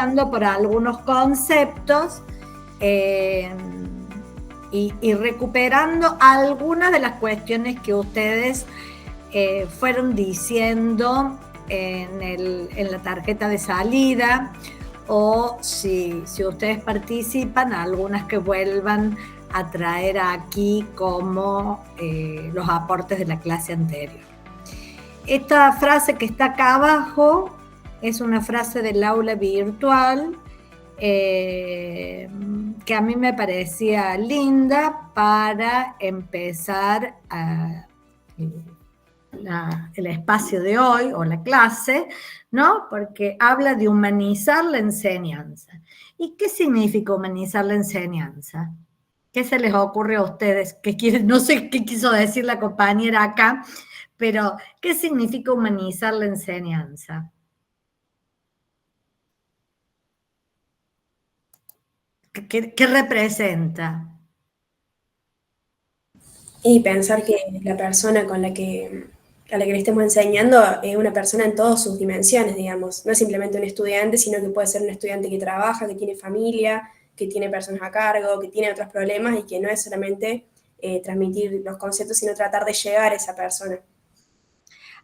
pasando por algunos conceptos y recuperando algunas de las cuestiones que ustedes fueron diciendo en la tarjeta de salida, o si ustedes participan, algunas que vuelvan a traer aquí como los aportes de la clase anterior. Esta frase que está acá abajo es una frase del aula virtual que a mí me parecía linda para empezar el espacio de hoy o la clase, ¿no? Porque habla de humanizar la enseñanza. ¿Y qué significa humanizar la enseñanza? ¿Qué se les ocurre a ustedes? No sé qué quiso decir la compañera acá, pero ¿qué significa humanizar la enseñanza? ¿Qué representa? Y pensar que la persona a la que le estemos enseñando es una persona en todas sus dimensiones, digamos. No es simplemente un estudiante, sino que puede ser un estudiante que trabaja, que tiene familia, que tiene personas a cargo, que tiene otros problemas y que no es solamente transmitir los conceptos, sino tratar de llegar a esa persona.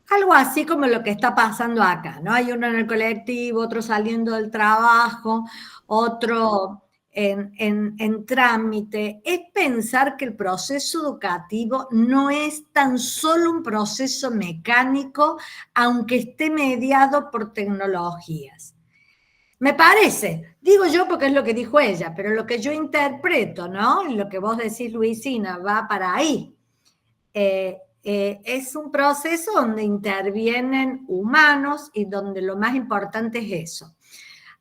Algo así como lo que está pasando acá, ¿no? Hay uno en el colectivo, otro saliendo del trabajo, otro en trámite. Es pensar que el proceso educativo no es tan solo un proceso mecánico, aunque esté mediado por tecnologías. Me parece, digo yo porque es lo que dijo ella, pero lo que yo interpreto, ¿no? Y lo que vos decís, Luisina, va para ahí. Es un proceso donde intervienen humanos y donde lo más importante es eso.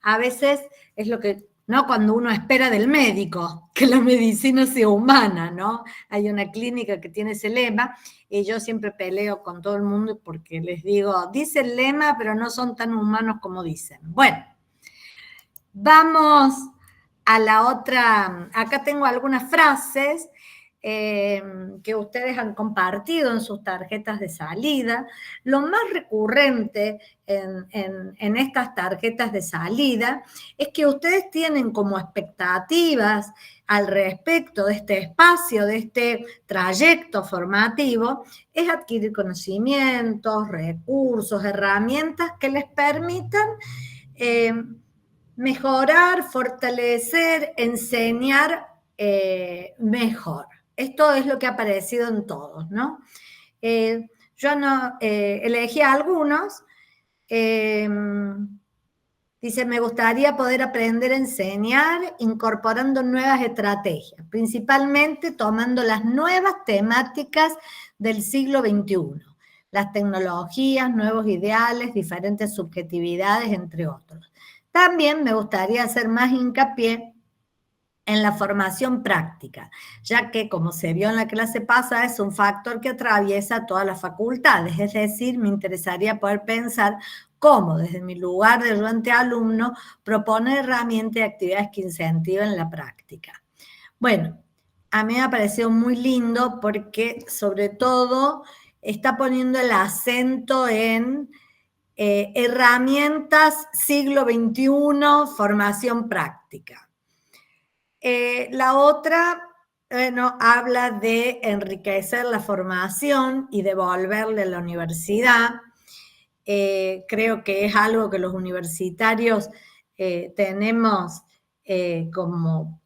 A veces es lo que, ¿no? Cuando uno espera del médico, que la medicina sea humana, ¿no? Hay una clínica que tiene ese lema y yo siempre peleo con todo el mundo porque les digo, dice el lema, pero no son tan humanos como dicen. Bueno, vamos a la otra. Acá tengo algunas frases que ustedes han compartido en sus tarjetas de salida. Lo más recurrente en estas tarjetas de salida es que ustedes tienen como expectativas al respecto de este espacio, de este trayecto formativo, es adquirir conocimientos, recursos, herramientas que les permitan mejorar, fortalecer, enseñar mejor. Esto es lo que ha aparecido en todos, ¿no? Yo no elegí a algunos. Dice, me gustaría poder aprender a enseñar incorporando nuevas estrategias, principalmente tomando las nuevas temáticas del siglo XXI, las tecnologías, nuevos ideales, diferentes subjetividades, entre otros. También me gustaría hacer más hincapié en la formación práctica, ya que, como se vio en la clase pasada, es un factor que atraviesa todas las facultades. Es decir, me interesaría poder pensar cómo, desde mi lugar de ayudante alumno, proponer herramientas y actividades que incentiven la práctica. Bueno, a mí me ha parecido muy lindo porque, sobre todo, está poniendo el acento en herramientas siglo XXI, formación práctica. La otra, habla de enriquecer la formación y devolverle a la universidad. Creo que es algo que los universitarios tenemos como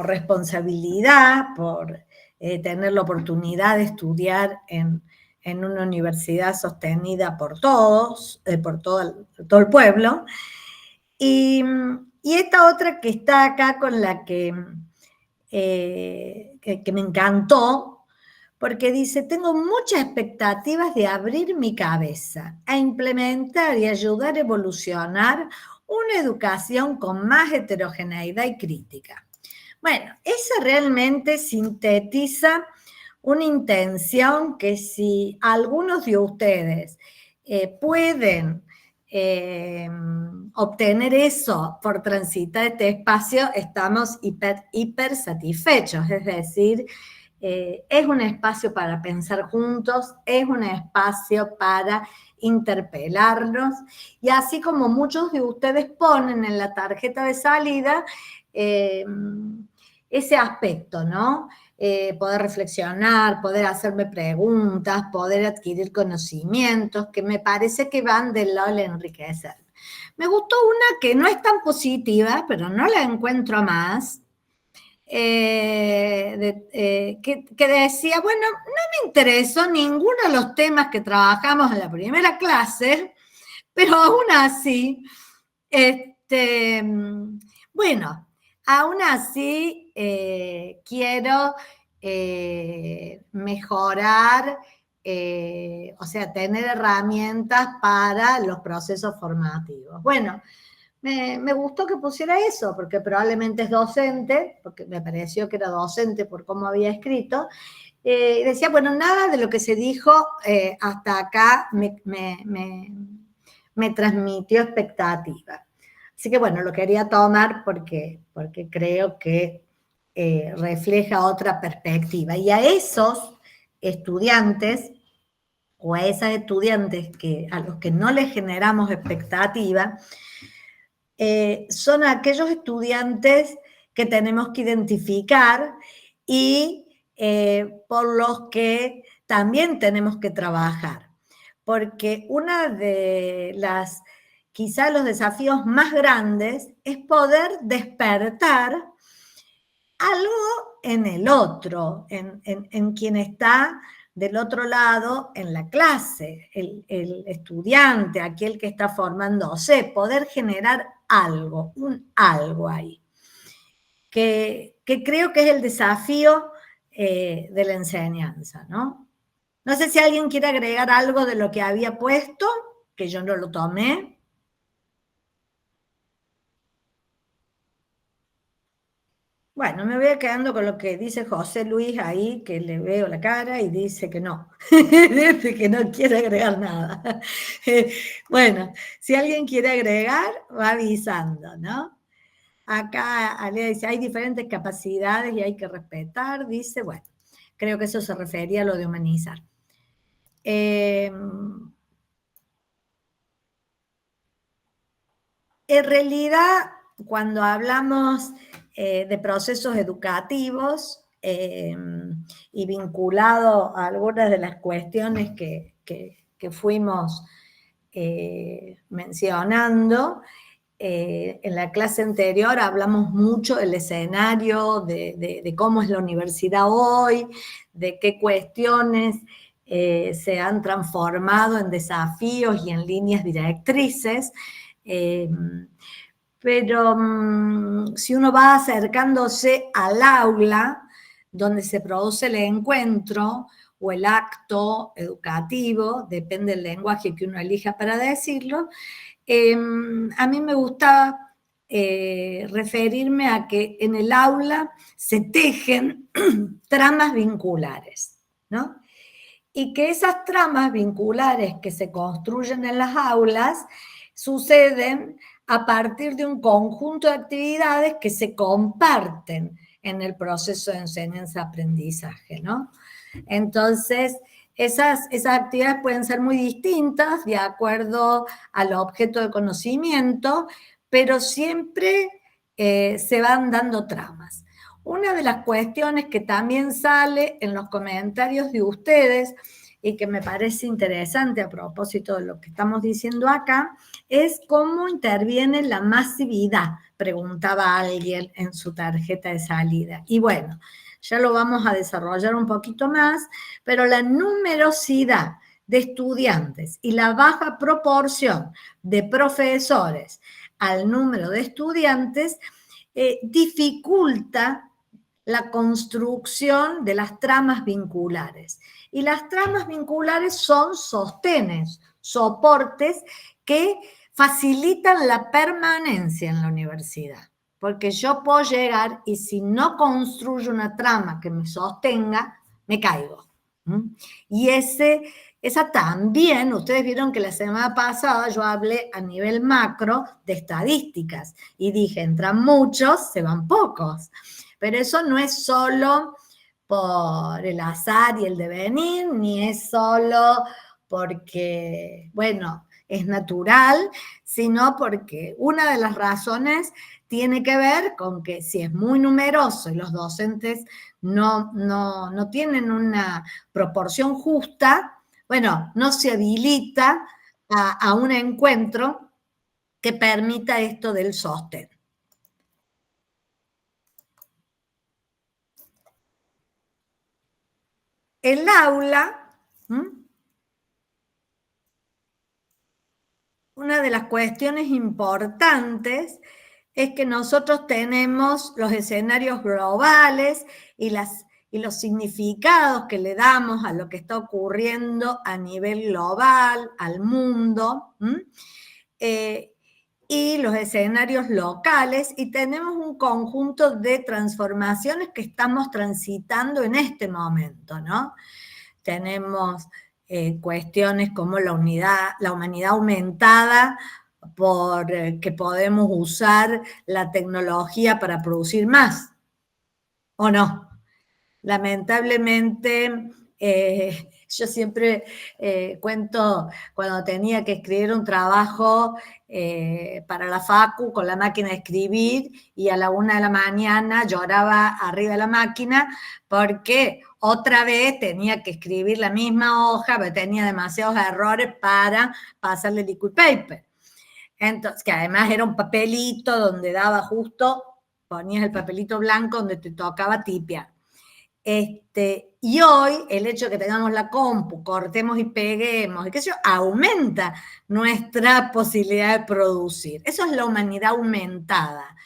responsabilidad por tener la oportunidad de estudiar en una universidad sostenida por todos, por todo el pueblo. Y esta otra que está acá con la que me encantó, porque dice, tengo muchas expectativas de abrir mi cabeza a implementar y ayudar a evolucionar una educación con más heterogeneidad y crítica. Bueno, esa realmente sintetiza una intención que si algunos de ustedes pueden obtener eso por transitar este espacio, estamos hiper satisfechos. Es decir, es un espacio para pensar juntos, es un espacio para interpelarnos, y así como muchos de ustedes ponen en la tarjeta de salida ese aspecto, ¿no? Poder reflexionar, poder hacerme preguntas, poder adquirir conocimientos, que me parece que van del lado del enriquecer. Me gustó una que no es tan positiva, pero no la encuentro más, que decía, bueno, no me interesó ninguno de los temas que trabajamos en la primera clase, pero aún así, bueno, aún así quiero mejorar, o sea, tener herramientas para los procesos formativos. Bueno, me gustó que pusiera eso, porque probablemente es docente, porque me pareció que era docente por cómo había escrito, y decía, bueno, nada de lo que se dijo hasta acá me transmitió expectativa. Así que bueno, lo quería tomar porque creo que refleja otra perspectiva. Y a esos estudiantes, o a esas estudiantes a los que no les generamos expectativa, son aquellos estudiantes que tenemos que identificar y por los que también tenemos que trabajar. Porque una de las, quizá los desafíos más grandes es poder despertar algo en el otro, en quien está del otro lado en la clase, el estudiante, aquel que está formándose, poder generar algo, un algo ahí, que creo que es el desafío de la enseñanza, ¿no? No sé si alguien quiere agregar algo de lo que había puesto, que yo no lo tomé. Bueno, me voy quedando con lo que dice José Luis ahí, que le veo la cara y dice que no, dice que no quiere agregar nada. Bueno, si alguien quiere agregar, va avisando, ¿no? Acá Alea dice, hay diferentes capacidades y hay que respetar, dice, bueno, creo que eso se refería a lo de humanizar. En realidad, cuando hablamos de procesos educativos y vinculado a algunas de las cuestiones que fuimos mencionando, en la clase anterior hablamos mucho del escenario, de cómo es la universidad hoy, de qué cuestiones se han transformado en desafíos y en líneas directrices. Pero si uno va acercándose al aula donde se produce el encuentro o el acto educativo, depende del lenguaje que uno elija para decirlo, a mí me gusta referirme a que en el aula se tejen tramas vinculares, ¿no? Y que esas tramas vinculares que se construyen en las aulas suceden a partir de un conjunto de actividades que se comparten en el proceso de enseñanza-aprendizaje, ¿no? Entonces, esas actividades pueden ser muy distintas de acuerdo al objeto de conocimiento, pero siempre se van dando tramas. Una de las cuestiones que también sale en los comentarios de ustedes y que me parece interesante a propósito de lo que estamos diciendo acá, es cómo interviene la masividad, preguntaba alguien en su tarjeta de salida. Y bueno, ya lo vamos a desarrollar un poquito más, pero la numerosidad de estudiantes y la baja proporción de profesores al número de estudiantes dificulta la construcción de las tramas vinculares. Y las tramas vinculares son sostenes, soportes que facilitan la permanencia en la universidad. Porque yo puedo llegar y si no construyo una trama que me sostenga, me caigo. Y esa también, ustedes vieron que la semana pasada yo hablé a nivel macro de estadísticas y dije, entran muchos, se van pocos. Pero eso no es solo por el azar y el devenir, ni es solo porque, bueno, es natural, sino porque una de las razones tiene que ver con que si es muy numeroso y los docentes no tienen una proporción justa, bueno, no se habilita a un encuentro que permita esto del sostén. El aula, una de las cuestiones importantes es que nosotros tenemos los escenarios globales y los significados que le damos a lo que está ocurriendo a nivel global, al mundo, y los escenarios locales, y tenemos un conjunto de transformaciones que estamos transitando en este momento, ¿no? Tenemos cuestiones como la humanidad aumentada, por que podemos usar la tecnología para producir más, ¿o no? Lamentablemente, yo siempre cuento cuando tenía que escribir un trabajo para la facu con la máquina de escribir y a la 1 de la mañana lloraba arriba de la máquina porque otra vez tenía que escribir la misma hoja, pero tenía demasiados errores para pasarle el liquid paper. Entonces, que además era un papelito donde daba justo, ponías el papelito blanco donde te tocaba tipear. Y hoy el hecho de que tengamos la compu, cortemos y peguemos, y qué sé yo, aumenta nuestra posibilidad de producir. Eso es la humanidad aumentada,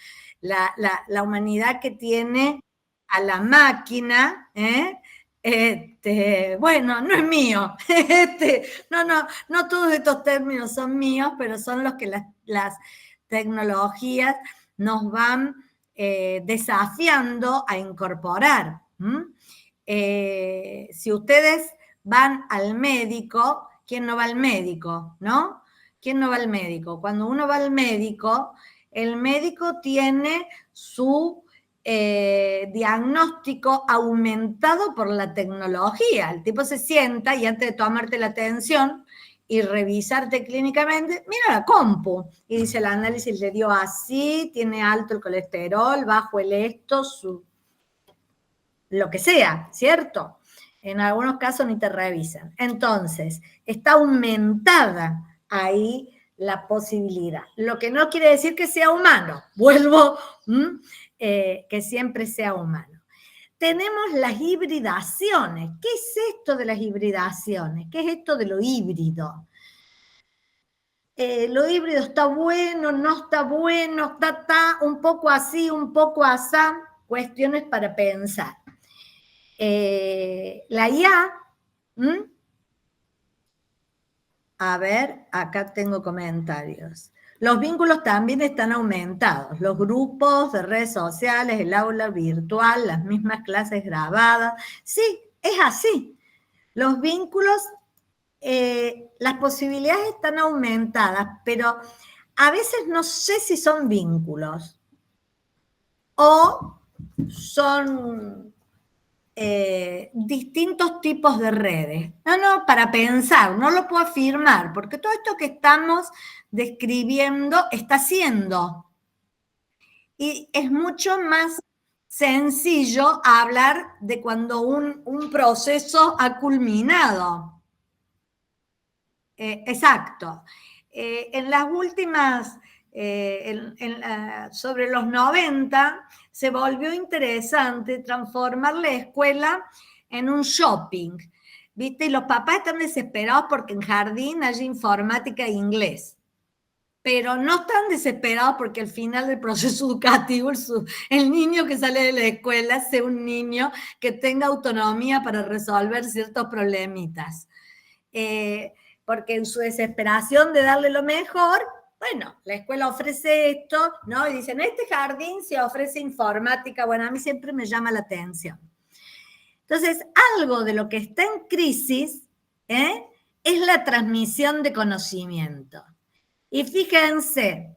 la humanidad que tiene a la máquina, bueno, no es mío, no todos estos términos son míos, pero son los que las tecnologías nos van desafiando a incorporar. Si ustedes van al médico, ¿quién no va al médico? ¿No? ¿Quién no va al médico? Cuando uno va al médico, el médico tiene su diagnóstico aumentado por la tecnología. El tipo se sienta y antes de tomarte la atención y revisarte clínicamente, mira la compu y dice el análisis le dio así, tiene alto el colesterol, bajo el esto, lo que sea, ¿cierto? En algunos casos ni te revisan. Entonces, está aumentada ahí la posibilidad. Lo que no quiere decir que sea humano. Vuelvo, que siempre sea humano. Tenemos las hibridaciones. ¿Qué es esto de las hibridaciones? ¿Qué es esto de lo híbrido? Lo híbrido está bueno, no está bueno, está un poco así, un poco asá. Cuestiones para pensar. La IA, a ver, acá tengo comentarios. Los vínculos también están aumentados, los grupos de redes sociales, el aula virtual, las mismas clases grabadas. Sí, es así. Los vínculos, las posibilidades están aumentadas, pero a veces no sé si son vínculos o son distintos tipos de redes. No, para pensar, no lo puedo afirmar, porque todo esto que estamos describiendo está siendo. Y es mucho más sencillo hablar de cuando un proceso ha culminado. Exacto. En las últimas, sobre los 90, se volvió interesante transformar la escuela en un shopping, ¿viste? Y los papás están desesperados porque en jardín haya informática e inglés, pero no están desesperados porque al final del proceso educativo el niño que sale de la escuela sea un niño que tenga autonomía para resolver ciertos problemitas. Porque en su desesperación de darle lo mejor, bueno, la escuela ofrece esto, ¿no? Y dicen, este jardín se ofrece informática. Bueno, a mí siempre me llama la atención. Entonces, algo de lo que está en crisis es la transmisión de conocimiento. Y fíjense,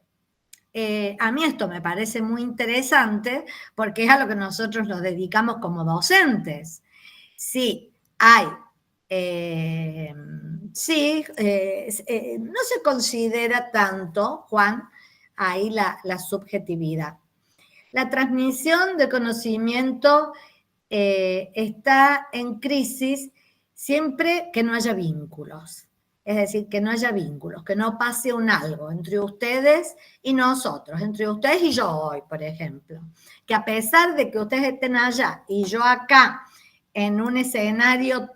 a mí esto me parece muy interesante porque es a lo que nosotros nos dedicamos como docentes. Sí, hay Sí, no se considera tanto, Juan, ahí la subjetividad. La transmisión de conocimiento está en crisis siempre que no haya vínculos. Es decir, que no haya vínculos, que no pase un algo entre ustedes y nosotros, entre ustedes y yo hoy, por ejemplo. Que a pesar de que ustedes estén allá y yo acá en un escenario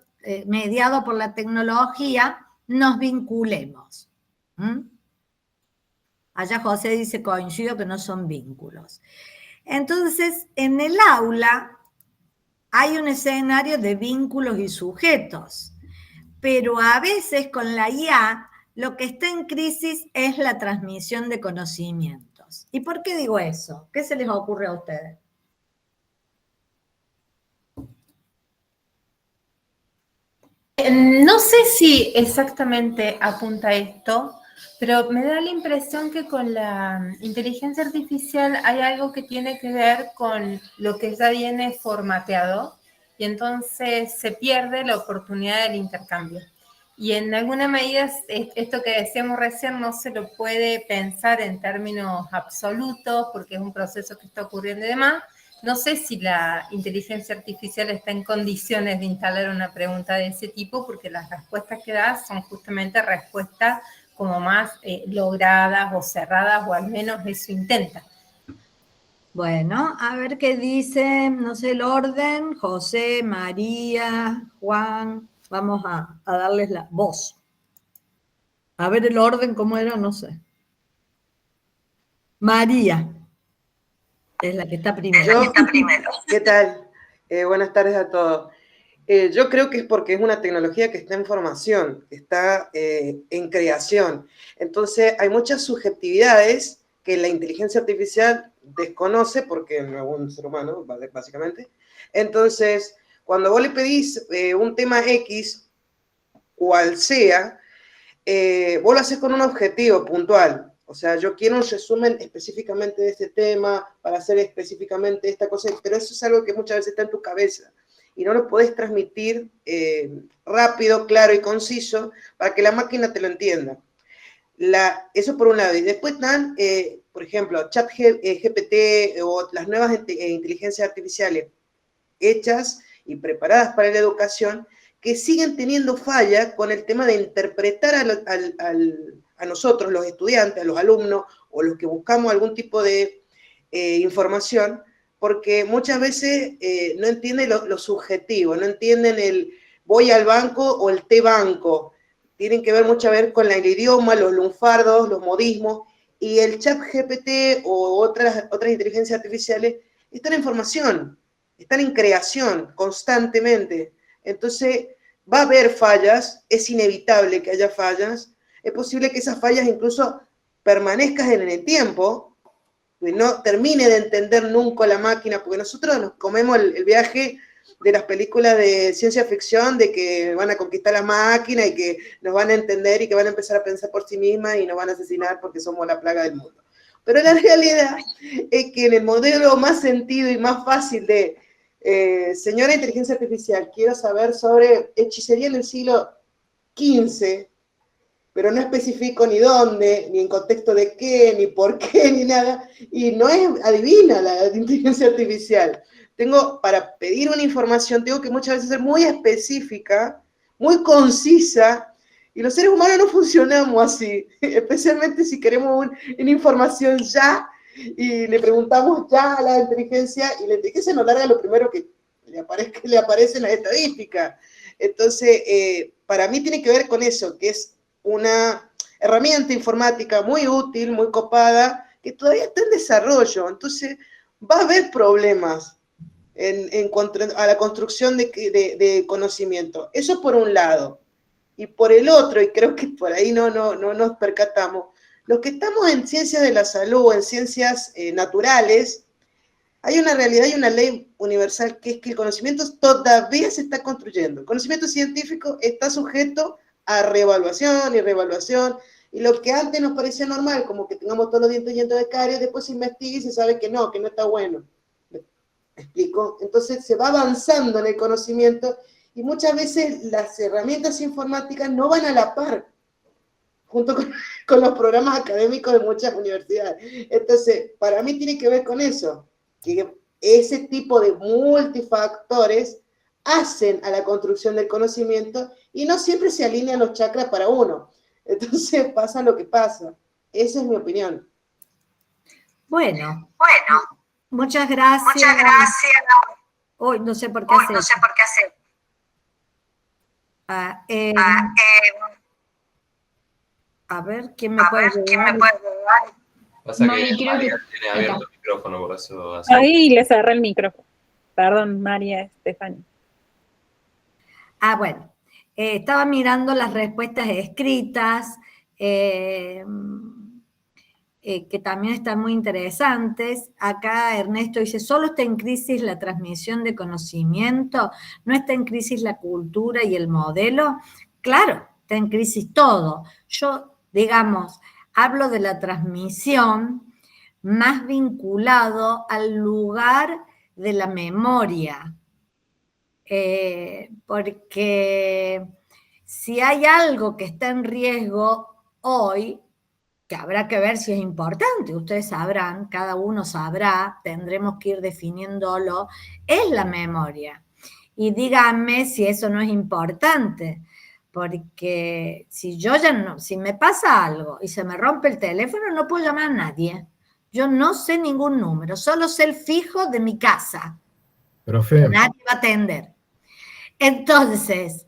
mediado por la tecnología, nos vinculemos. ¿Mm? Allá José dice, coincido que no son vínculos. Entonces, en el aula hay un escenario de vínculos y sujetos, pero a veces con la IA lo que está en crisis es la transmisión de conocimientos. ¿Y por qué digo eso? ¿Qué se les ocurre a ustedes? No sé si exactamente apunta esto, pero me da la impresión que con la inteligencia artificial hay algo que tiene que ver con lo que ya viene formateado y entonces se pierde la oportunidad del intercambio. Y en alguna medida esto que decíamos recién no se lo puede pensar en términos absolutos porque es un proceso que está ocurriendo y demás. No sé si la inteligencia artificial está en condiciones de instalar una pregunta de ese tipo, porque las respuestas que da son justamente respuestas como más logradas o cerradas, o al menos eso intenta. Bueno, a ver qué dice, no sé, el orden, José, María, Juan, vamos a darles la voz. A ver el orden, ¿cómo era? No sé. María es la que está primero. ¿Qué tal? Buenas tardes a todos. Yo creo que es porque es una tecnología que está en formación, que está en creación. Entonces, hay muchas subjetividades que la inteligencia artificial desconoce, porque no es un ser humano, básicamente. Entonces, cuando vos le pedís un tema X, cual sea, vos lo haces con un objetivo puntual. O sea, yo quiero un resumen específicamente de este tema, para hacer específicamente esta cosa, pero eso es algo que muchas veces está en tu cabeza y no lo podés transmitir rápido, claro y conciso para que la máquina te lo entienda. Eso por un lado. Y después están, por ejemplo, ChatGPT o las nuevas inteligencias artificiales hechas y preparadas para la educación, que siguen teniendo falla con el tema de interpretar a nosotros, los estudiantes, a los alumnos, o los que buscamos algún tipo de información, porque muchas veces no entienden lo subjetivo, no entienden el voy al banco o el te banco. Tienen que ver mucho a ver con el idioma, los lunfardos, los modismos, y el chat GPT o otras inteligencias artificiales están en formación, están en creación constantemente. Entonces, va a haber fallas, es inevitable que haya fallas, es posible que esas fallas incluso permanezcan en el tiempo, que no termine de entender nunca la máquina, porque nosotros nos comemos el viaje de las películas de ciencia ficción, de que van a conquistar la máquina y que nos van a entender y que van a empezar a pensar por sí mismas y nos van a asesinar porque somos la plaga del mundo. Pero la realidad es que en el modelo más sentido y más fácil de señora inteligencia artificial, quiero saber sobre hechicería en el siglo XV, pero no especifico ni dónde, ni en contexto de qué, ni por qué, ni nada, y no es adivina la inteligencia artificial. Para pedir una información, tengo que muchas veces ser muy específica, muy concisa, y los seres humanos no funcionamos así, especialmente si queremos una información ya, y le preguntamos ya a la inteligencia, y la inteligencia nos larga lo primero que le aparece en las estadísticas. Entonces, para mí tiene que ver con eso, que es una herramienta informática muy útil, muy copada, que todavía está en desarrollo. Entonces, va a haber problemas en cuanto a la construcción de conocimiento. Eso por un lado. Y por el otro, y creo que por ahí no nos percatamos, los que estamos en ciencias de la salud, en ciencias naturales, hay una realidad y una ley universal que es que el conocimiento todavía se está construyendo. El conocimiento científico está sujeto a reevaluación y reevaluación, y lo que antes nos parecía normal, como que tengamos todos los dientes llenos de caries, después se investiga y se sabe que no está bueno. ¿Me explico? Entonces se va avanzando en el conocimiento y muchas veces las herramientas informáticas no van a la par, junto con los programas académicos de muchas universidades. Entonces, para mí tiene que ver con eso, que ese tipo de multifactores hacen a la construcción del conocimiento y no siempre se alinean los chakras para uno. Entonces pasa lo que pasa. Esa es mi opinión. Bueno, muchas gracias. Hoy no sé por qué hacer. A ver, ¿quién me puede ayudar? Pasa Mari, que creo María que- tiene abierto el micrófono, por eso hace. Ahí le cerré el micrófono. Perdón, María Estefania. Bueno, estaba mirando las respuestas escritas, que también están muy interesantes. Acá Ernesto dice, ¿solo está en crisis la transmisión de conocimiento? ¿No está en crisis la cultura y el modelo? Claro, está en crisis todo. Yo, digamos, hablo de la transmisión más vinculado al lugar de la memoria. Porque si hay algo que está en riesgo hoy, que habrá que ver si es importante, ustedes sabrán, cada uno sabrá, tendremos que ir definiéndolo, es la memoria. Y díganme si eso no es importante, porque si yo ya no, si me pasa algo y se me rompe el teléfono, no puedo llamar a nadie. Yo no sé ningún número, solo sé el fijo de mi casa. Profe. Nadie va a atender. Entonces,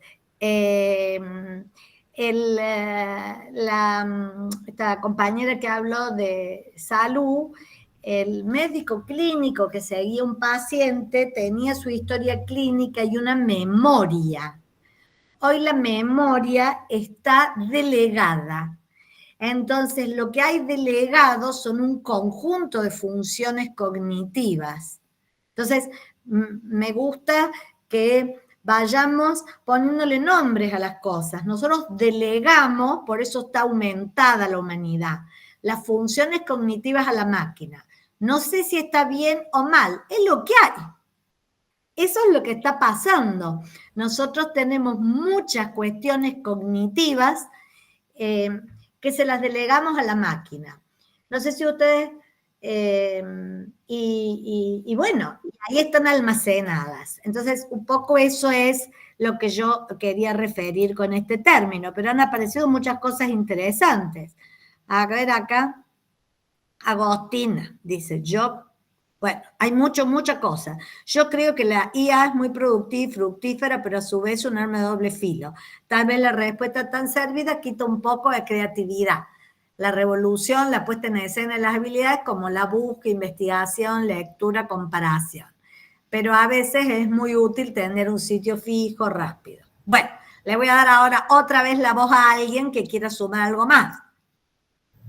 esta compañera que habló de salud, el médico clínico que seguía un paciente tenía su historia clínica y una memoria. Hoy la memoria está delegada. Entonces, lo que hay delegado son un conjunto de funciones cognitivas. Entonces, me gusta que vayamos poniéndole nombres a las cosas. Nosotros delegamos, por eso está aumentada la humanidad, las funciones cognitivas a la máquina. No sé si está bien o mal, es lo que hay. Eso es lo que está pasando. Nosotros tenemos muchas cuestiones cognitivas que se las delegamos a la máquina. No sé si ustedes... y bueno, ahí están almacenadas. Entonces, un poco eso es lo que yo quería referir con este término, pero han aparecido muchas cosas interesantes. A ver acá, Agostina dice, bueno, hay mucha cosa. Yo creo que la IA es muy productiva y fructífera, pero a su vez un arma de doble filo. Tal vez la respuesta tan servida quita un poco de creatividad. La revolución, la puesta en escena de las habilidades como la búsqueda, investigación, lectura, comparación. Pero a veces es muy útil tener un sitio fijo, rápido. Bueno, le voy a dar ahora otra vez la voz a alguien que quiera sumar algo más.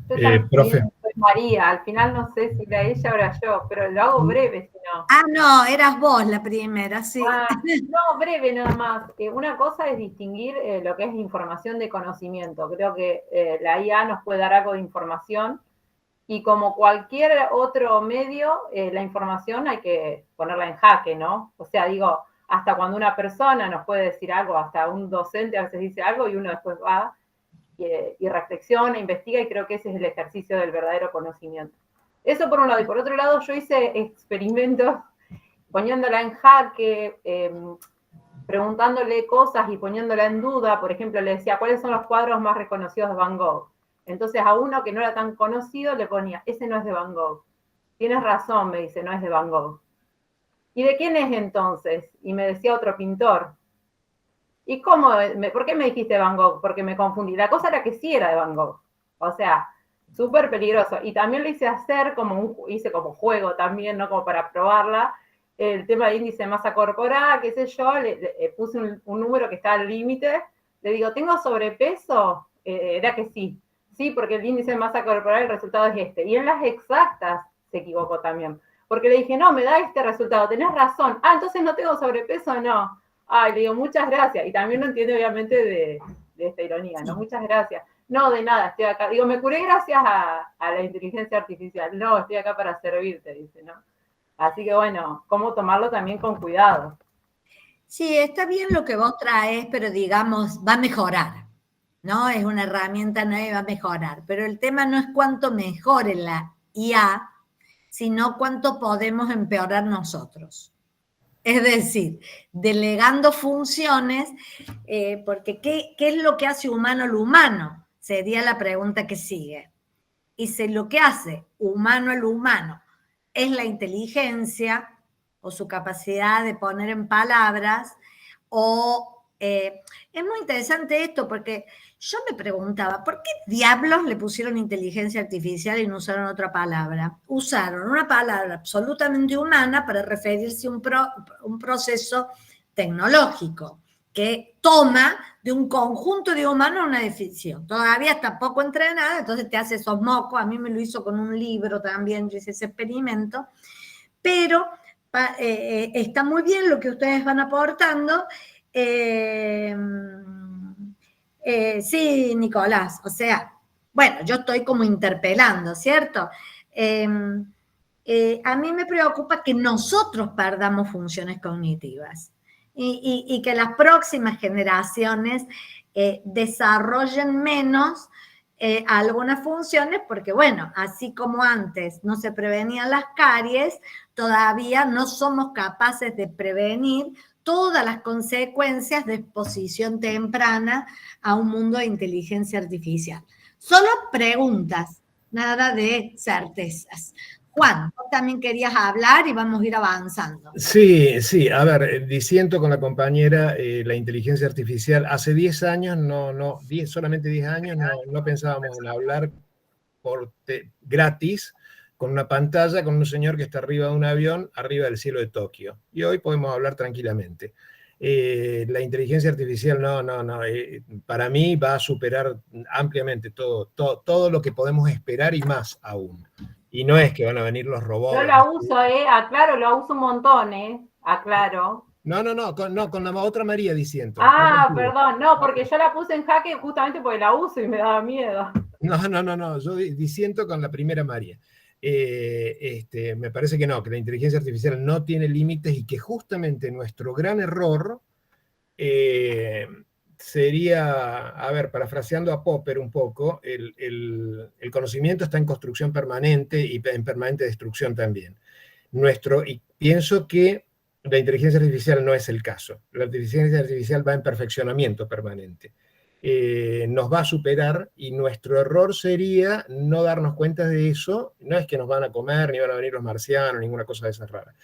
Yo también Profe. soy María, al final no sé si era ella o era yo, pero lo hago breve si no. No, eras vos la primera, sí. No, breve nada más. Una cosa es distinguir lo que es información de conocimiento. Creo que la IA nos puede dar algo de información y como cualquier otro medio, la información hay que ponerla en jaque, ¿no? O sea, digo, hasta cuando una persona nos puede decir algo, hasta un docente a veces dice algo y uno después va y reflexiona, investiga y creo que ese es el ejercicio del verdadero conocimiento. Eso por un lado. Y por otro lado, yo hice experimentos poniéndola en jaque, preguntándole cosas y poniéndola en duda. Por ejemplo, le decía, ¿cuáles son los cuadros más reconocidos de Van Gogh? Entonces a uno que no era tan conocido le ponía, ese no es de Van Gogh. Tienes razón, me dice, no es de Van Gogh. ¿Y de quién es entonces? Y me decía otro pintor. ¿Y cómo? ¿Por qué me dijiste Van Gogh? Porque me confundí. La cosa era que sí era de Van Gogh. O sea, súper peligroso. Y también lo hice hacer hice como juego también, ¿no? Como para probarla. El tema del índice de masa corporal, qué sé yo, le puse un número que está al límite. Le digo, ¿tengo sobrepeso? Era que sí. Sí, porque el índice de masa corporal, el resultado es este. Y en las exactas se equivocó también. Porque le dije, no, me da este resultado, tenés razón. Entonces no tengo sobrepeso, no. Le digo, muchas gracias. Y también lo entiende, obviamente, de esta ironía, ¿no? Muchas gracias. No, de nada, estoy acá. Digo, me curé gracias a la inteligencia artificial. No, estoy acá para servirte, dice, ¿no? Así que, bueno, cómo tomarlo también con cuidado. Sí, está bien lo que vos traes, pero digamos, va a mejorar, ¿no? Es una herramienta nueva y va a mejorar. Pero el tema no es cuánto mejore la IA, sino cuánto podemos empeorar nosotros. Es decir, delegando funciones, porque ¿qué es lo que hace humano lo humano? Sería la pregunta que sigue. Y si lo que hace humano a lo humano es la inteligencia o su capacidad de poner en palabras, es muy interesante esto porque yo me preguntaba, ¿por qué diablos le pusieron inteligencia artificial y no usaron otra palabra? Usaron una palabra absolutamente humana para referirse a un proceso tecnológico que toma de un conjunto de humanos una definición. Todavía está poco entrenada, entonces te hace esos mocos. A mí me lo hizo con un libro también, yo hice ese experimento, pero está muy bien lo que ustedes van aportando. Sí, Nicolás, o sea, bueno, yo estoy como interpelando, ¿cierto? A mí me preocupa que nosotros perdamos funciones cognitivas y que las próximas generaciones desarrollen menos algunas funciones, porque bueno, así como antes no se prevenían las caries, todavía no somos capaces de prevenir todas las consecuencias de exposición temprana a un mundo de inteligencia artificial. Solo preguntas, nada de certezas. Juan, vos también querías hablar y vamos a ir avanzando. Sí, sí, a ver, disiento con la compañera, la inteligencia artificial, hace 10 años, solamente 10 años, no pensábamos en hablar gratis con una pantalla, con un señor que está arriba de un avión, arriba del cielo de Tokio. Y hoy podemos hablar tranquilamente. La inteligencia artificial para mí va a superar ampliamente todo lo que podemos esperar y más aún. Y no es que van a venir los robots. Yo la uso, aclaro, la uso un montón, aclaro. Con la otra María diciendo. Perdón, porque yo la puse en jaque justamente porque la uso y me daba miedo. No, yo disiento con la primera María. Me parece que no, que la inteligencia artificial no tiene límites y que justamente nuestro gran error sería, a ver, parafraseando a Popper un poco, el conocimiento está en construcción permanente y en permanente destrucción también. Y pienso que la inteligencia artificial no es el caso. La inteligencia artificial va en perfeccionamiento permanente. Nos va a superar y nuestro error sería no darnos cuenta de eso. No es que nos van a comer, ni van a venir los marcianos, ninguna cosa de esas raras.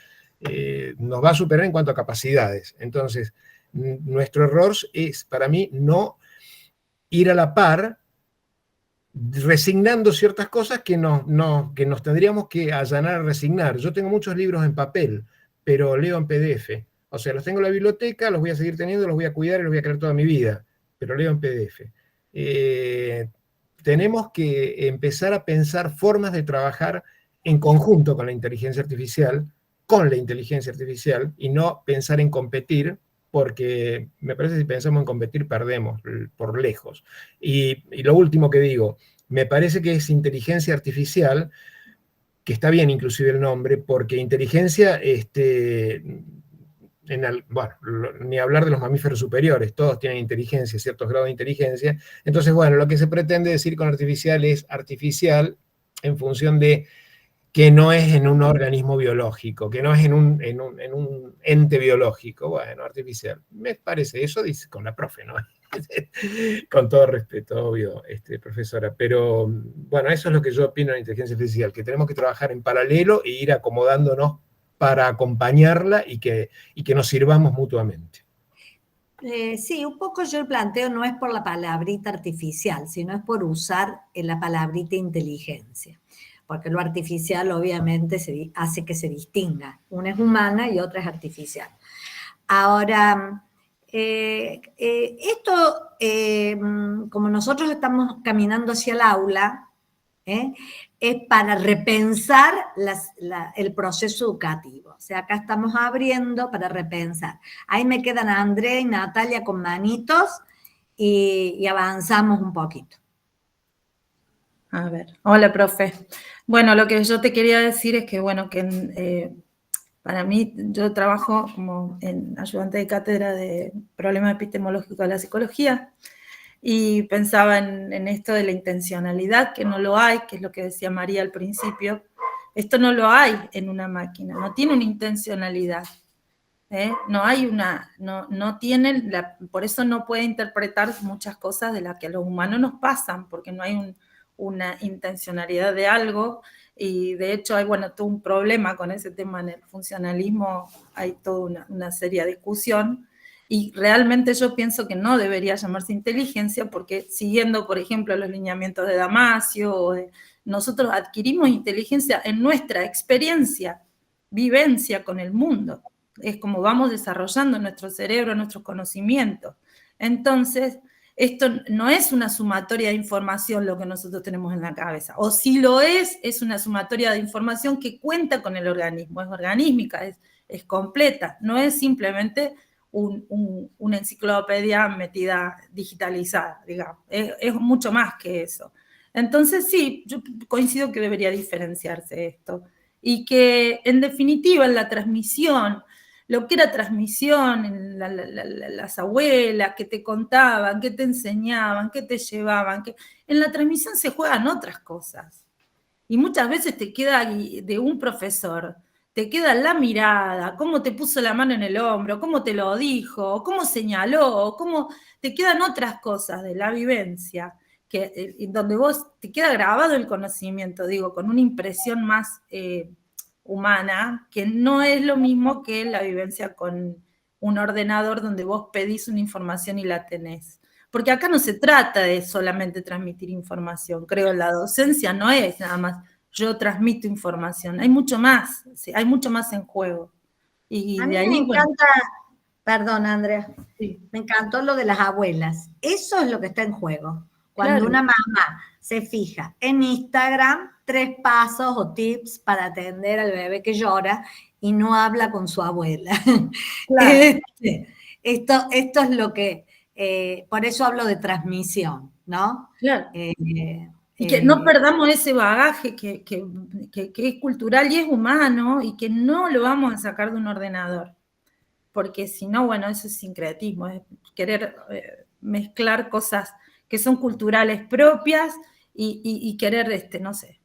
Nos va a superar en cuanto a capacidades. Entonces, nuestro error es, para mí, no ir a la par, resignando ciertas cosas que nos tendríamos que allanar a resignar. Yo tengo muchos libros en papel, pero leo en PDF. O sea, los tengo en la biblioteca, los voy a seguir teniendo, los voy a cuidar y los voy a querer toda mi vida, pero leo en PDF. Tenemos que empezar a pensar formas de trabajar en conjunto con la inteligencia artificial, y no pensar en competir, porque me parece que si pensamos en competir perdemos por lejos. Y lo último que digo, me parece que es inteligencia artificial, que está bien inclusive el nombre, porque inteligencia, ni hablar de los mamíferos superiores, todos tienen inteligencia, ciertos grados de inteligencia. Entonces, bueno, lo que se pretende decir con artificial es artificial en función de que no es en un organismo biológico, que no es en un ente biológico. Bueno, artificial. Me parece, eso dice con la profe, ¿no? Con todo respeto, obvio, profesora. Pero, bueno, eso es lo que yo opino de la inteligencia artificial, que tenemos que trabajar en paralelo e ir acomodándonos para acompañarla y que nos sirvamos mutuamente. Sí, un poco yo el planteo no es por la palabrita artificial, sino es por usar la palabrita inteligencia. Porque lo artificial obviamente hace que se distinga. Una es humana y otra es artificial. Ahora, esto, como nosotros estamos caminando hacia el aula, es para repensar el proceso educativo. O sea, acá estamos abriendo para repensar. Ahí me quedan Andrea y Natalia con manitos y avanzamos un poquito. A ver, hola, profe. Bueno, lo que yo te quería decir es que, bueno, que Para mí, yo trabajo como en ayudante de cátedra de problemas epistemológicos de la psicología y pensaba en esto de la intencionalidad, que no lo hay, que es lo que decía María al principio. Esto no lo hay en una máquina, no tiene una intencionalidad. No hay una, no tiene, por eso no puede interpretar muchas cosas de las que a los humanos nos pasan, porque no hay una intencionalidad de algo, y de hecho hay, bueno, todo un problema con ese tema en el funcionalismo, hay toda una seria discusión, y realmente yo pienso que no debería llamarse inteligencia, porque siguiendo, por ejemplo, los lineamientos de Damasio, nosotros adquirimos inteligencia en nuestra experiencia, vivencia con el mundo. Es como vamos desarrollando nuestro cerebro, nuestros conocimientos. Entonces, esto no es una sumatoria de información lo que nosotros tenemos en la cabeza, o si lo es una sumatoria de información que cuenta con el organismo, es organísmica, es completa, no es simplemente una enciclopedia metida, digitalizada, digamos, es mucho más que eso. Entonces sí, yo coincido que debería diferenciarse esto, y que en definitiva en la transmisión, lo que era transmisión, las abuelas que te contaban, que te enseñaban, que te llevaban, que en la transmisión se juegan otras cosas. Y muchas veces te queda de un profesor, te queda la mirada, cómo te puso la mano en el hombro, cómo te lo dijo, cómo señaló, cómo te quedan otras cosas de la vivencia, donde vos te queda grabado el conocimiento, digo, con una impresión más humana, que no es lo mismo que la vivencia con un ordenador donde vos pedís una información y la tenés. Porque acá no se trata de solamente transmitir información, creo, la docencia no es nada más yo transmito información, hay mucho más, ¿sí? Hay mucho más en juego. Y a mí de ahí, me encanta, bueno, perdón Andrea, sí, me encantó lo de las abuelas, eso es lo que está en juego. Cuando claro. una mamá se fija en Instagram, 3 pasos o tips para atender al bebé que llora y no habla con su abuela. Claro. Esto es lo que, por eso hablo de transmisión, ¿no? Claro. Y que no perdamos ese bagaje que es cultural y es humano, y que no lo vamos a sacar de un ordenador. Porque si no, bueno, eso es sincretismo, es querer mezclar cosas que son culturales propias y querer, no sé,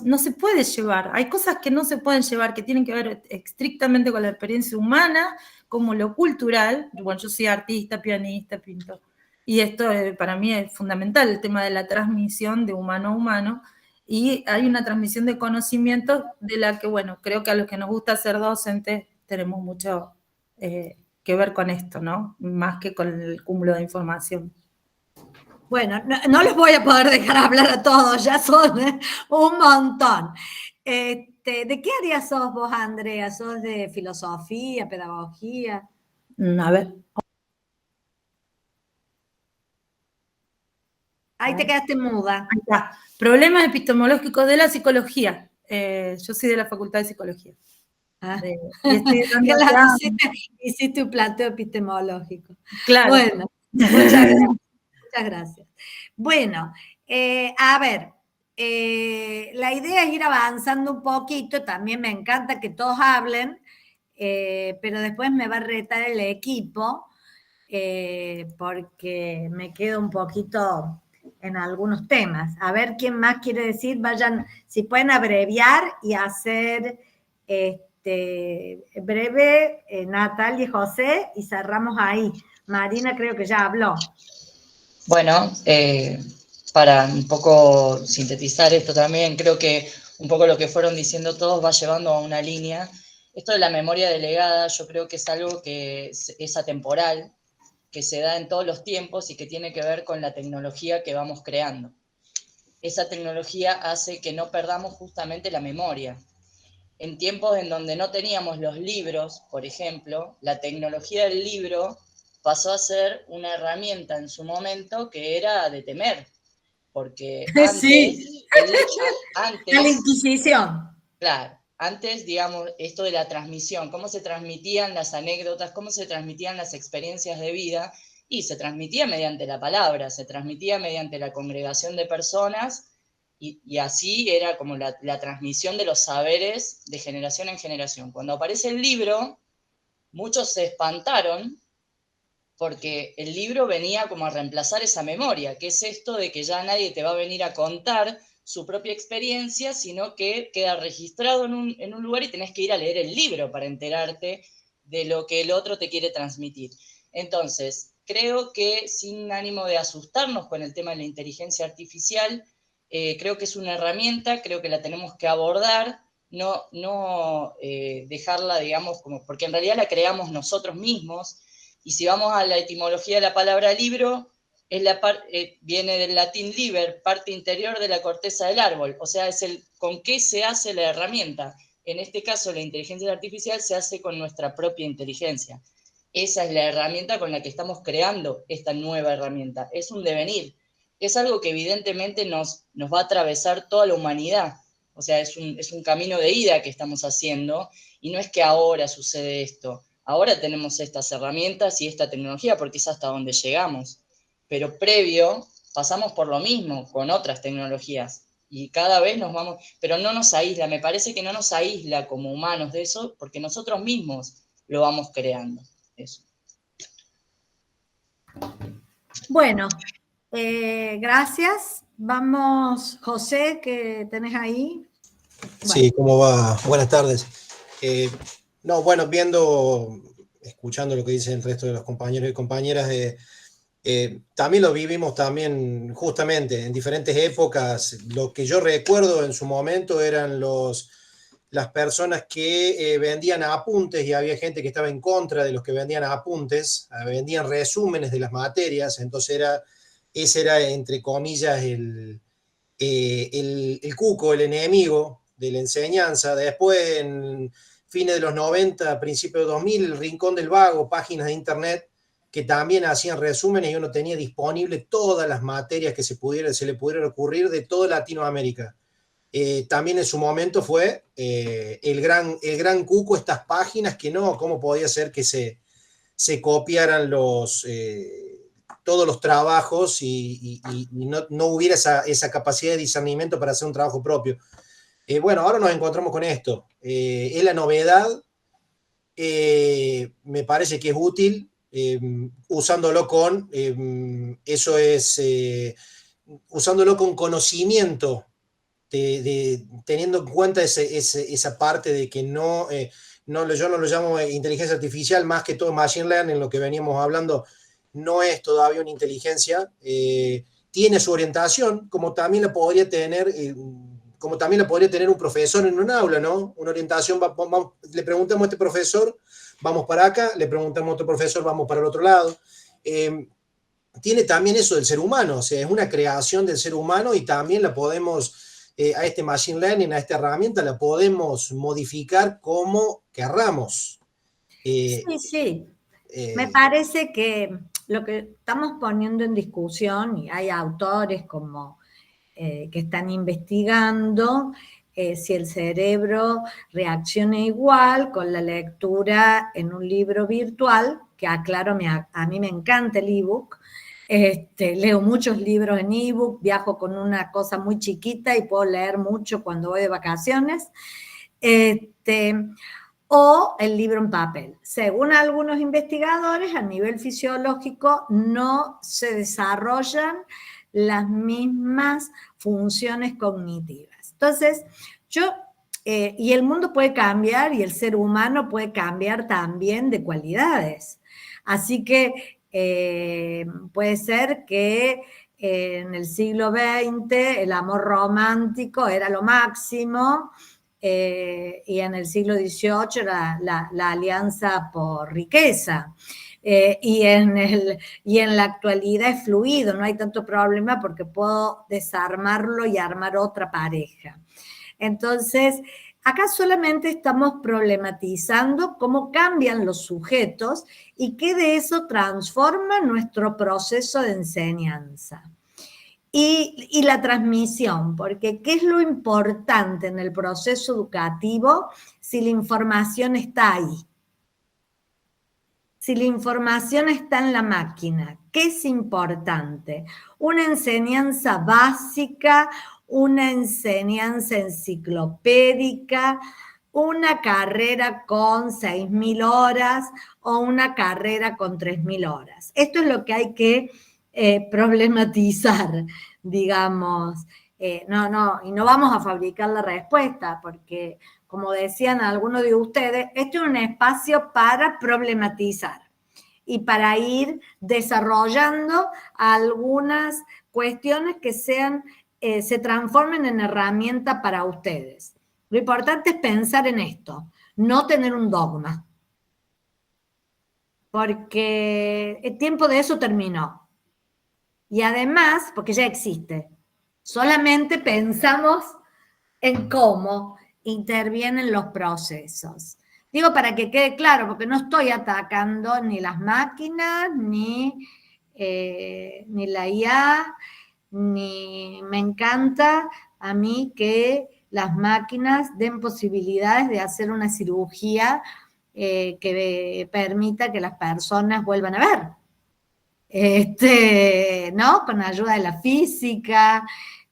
no se puede llevar. Hay cosas que no se pueden llevar, que tienen que ver estrictamente con la experiencia humana, como lo cultural. Bueno, yo soy artista, pianista, pintor, y esto para mí es fundamental, el tema de la transmisión de humano a humano, y hay una transmisión de conocimientos de la que, bueno, creo que a los que nos gusta ser docentes tenemos mucho que ver con esto, ¿no? Más que con el cúmulo de información. Bueno, no les voy a poder dejar hablar a todos, ya son un montón. ¿De qué área sos vos, Andrea? ¿Sos de filosofía, pedagogía? A ver. Ahí te quedaste muda. Ahí está. Problemas epistemológicos de la psicología. Yo soy de la Facultad de Psicología. Claro, hiciste un planteo epistemológico. Claro. Bueno, muchas gracias. Bueno, a ver, la idea es ir avanzando un poquito, también me encanta que todos hablen, pero después me va a retar el equipo, porque me quedo un poquito en algunos temas. A ver quién más quiere decir, vayan, si pueden abreviar y hacer breve, Natalia y José, y cerramos ahí. Marina creo que ya habló. Bueno, para un poco sintetizar esto también, creo que un poco lo que fueron diciendo todos va llevando a una línea. Esto de la memoria delegada yo creo que es algo que es atemporal, que se da en todos los tiempos y que tiene que ver con la tecnología que vamos creando. Esa tecnología hace que no perdamos justamente la memoria. En tiempos en donde no teníamos los libros, por ejemplo, la tecnología del libro pasó a ser una herramienta en su momento que era de temer, porque antes, sí. antes la Inquisición. Claro, antes, digamos, esto de la transmisión, cómo se transmitían las anécdotas, cómo se transmitían las experiencias de vida, y se transmitía mediante la palabra, se transmitía mediante la congregación de personas, y así era como la transmisión de los saberes de generación en generación. Cuando aparece el libro, muchos se espantaron porque el libro venía como a reemplazar esa memoria, que es esto de que ya nadie te va a venir a contar su propia experiencia, sino que queda registrado en un lugar y tenés que ir a leer el libro para enterarte de lo que el otro te quiere transmitir. Entonces, creo que sin ánimo de asustarnos con el tema de la inteligencia artificial, creo que es una herramienta, creo que la tenemos que abordar, no dejarla, digamos, como, porque en realidad la creamos nosotros mismos. Y si vamos a la etimología de la palabra libro, viene del latín liber, parte interior de la corteza del árbol, o sea, es con qué se hace la herramienta. En este caso, la inteligencia artificial se hace con nuestra propia inteligencia. Esa es la herramienta con la que estamos creando esta nueva herramienta. Es un devenir, es algo que evidentemente nos va a atravesar toda la humanidad. O sea, es un camino de ida que estamos haciendo, y no es que ahora sucede esto. Ahora tenemos estas herramientas y esta tecnología porque es hasta donde llegamos. Pero previo pasamos por lo mismo con otras tecnologías y cada vez nos vamos, pero no nos aísla, me parece que no nos aísla como humanos de eso porque nosotros mismos lo vamos creando. Eso. Bueno, gracias. Vamos, José, que tenés ahí. Sí, ¿cómo va? Buenas tardes. No, bueno, escuchando lo que dicen el resto de los compañeros y compañeras, también lo vivimos también justamente en diferentes épocas. Lo que yo recuerdo en su momento eran las personas que vendían apuntes, y había gente que estaba en contra de los que vendían apuntes, vendían resúmenes de las materias. Entonces ese era entre comillas el cuco, el enemigo de la enseñanza. Después, en fines de los 90, principios de 2000, el Rincón del Vago, páginas de internet que también hacían resúmenes, y uno tenía disponible todas las materias que se le pudiera ocurrir de toda Latinoamérica. También en su momento fue el gran cuco, estas páginas que no, ¿cómo podía ser que se copiaran todos los trabajos y no hubiera esa capacidad de discernimiento para hacer un trabajo propio? Bueno, ahora nos encontramos con esto. Es la novedad. Me parece que es útil, usándolo usándolo con conocimiento, teniendo en cuenta esa parte de que yo no lo llamo inteligencia artificial, más que todo machine learning, lo que veníamos hablando, no es todavía una inteligencia. Tiene su orientación, como también la podría tener un profesor en un aula, ¿no? Una orientación, le preguntamos a este profesor, vamos para acá, le preguntamos a otro profesor, vamos para el otro lado. Tiene también eso del ser humano, o sea, es una creación del ser humano, y también la podemos, a este machine learning, a esta herramienta, la podemos modificar como querramos. Sí. Me parece que lo que estamos poniendo en discusión, y hay autores como que están investigando si el cerebro reacciona igual con la lectura en un libro virtual, que aclaro, a mí me encanta el ebook. Leo muchos libros en ebook, viajo con una cosa muy chiquita y puedo leer mucho cuando voy de vacaciones. O el libro en papel. Según algunos investigadores, a nivel fisiológico no se desarrollan las mismas funciones cognitivas. Entonces, y el mundo puede cambiar y el ser humano puede cambiar también de cualidades. Así que puede ser que en el siglo XX el amor romántico era lo máximo, y en el siglo XVIII era la alianza por riqueza. Y en la actualidad es fluido, no hay tanto problema porque puedo desarmarlo y armar otra pareja. Entonces, acá solamente estamos problematizando cómo cambian los sujetos y qué de eso transforma nuestro proceso de enseñanza. Y la transmisión, porque ¿qué es lo importante en el proceso educativo si la información está ahí? si la información está en la máquina, ¿qué es importante? Una enseñanza básica, una enseñanza enciclopédica, una carrera con 6.000 horas o una carrera con 3.000 horas. Esto es lo que hay que problematizar, digamos. Y no vamos a fabricar la respuesta, porque, como decían algunos de ustedes, este es un espacio para problematizar y para ir desarrollando algunas cuestiones que se transformen en herramienta para ustedes. Lo importante es pensar en esto, no tener un dogma, porque el tiempo de eso terminó. Y además, porque ya existe, solamente pensamos en cómo intervienen los procesos. Digo para que quede claro, porque no estoy atacando ni las máquinas, ni la IA, ni me encanta a mí que las máquinas den posibilidades de hacer una cirugía que permita que las personas vuelvan a ver. ¿No? Con ayuda de la física.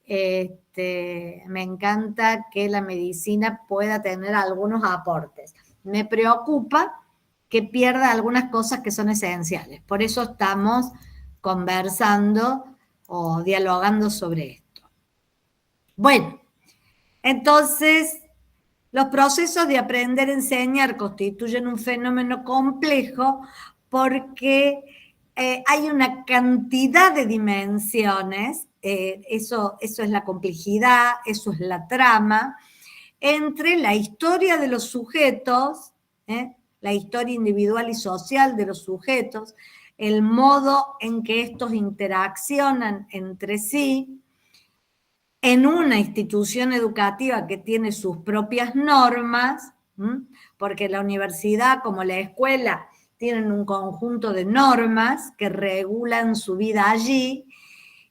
Me encanta que la medicina pueda tener algunos aportes. Me preocupa que pierda algunas cosas que son esenciales. Por eso estamos conversando o dialogando sobre esto. Bueno, entonces, los procesos de aprender a enseñar constituyen un fenómeno complejo porque hay una cantidad de dimensiones, eso es la complejidad, eso es la trama, entre la historia de los sujetos, la historia individual y social de los sujetos, el modo en que estos interaccionan entre sí, en una institución educativa que tiene sus propias normas, porque la universidad como la escuela tienen un conjunto de normas que regulan su vida allí,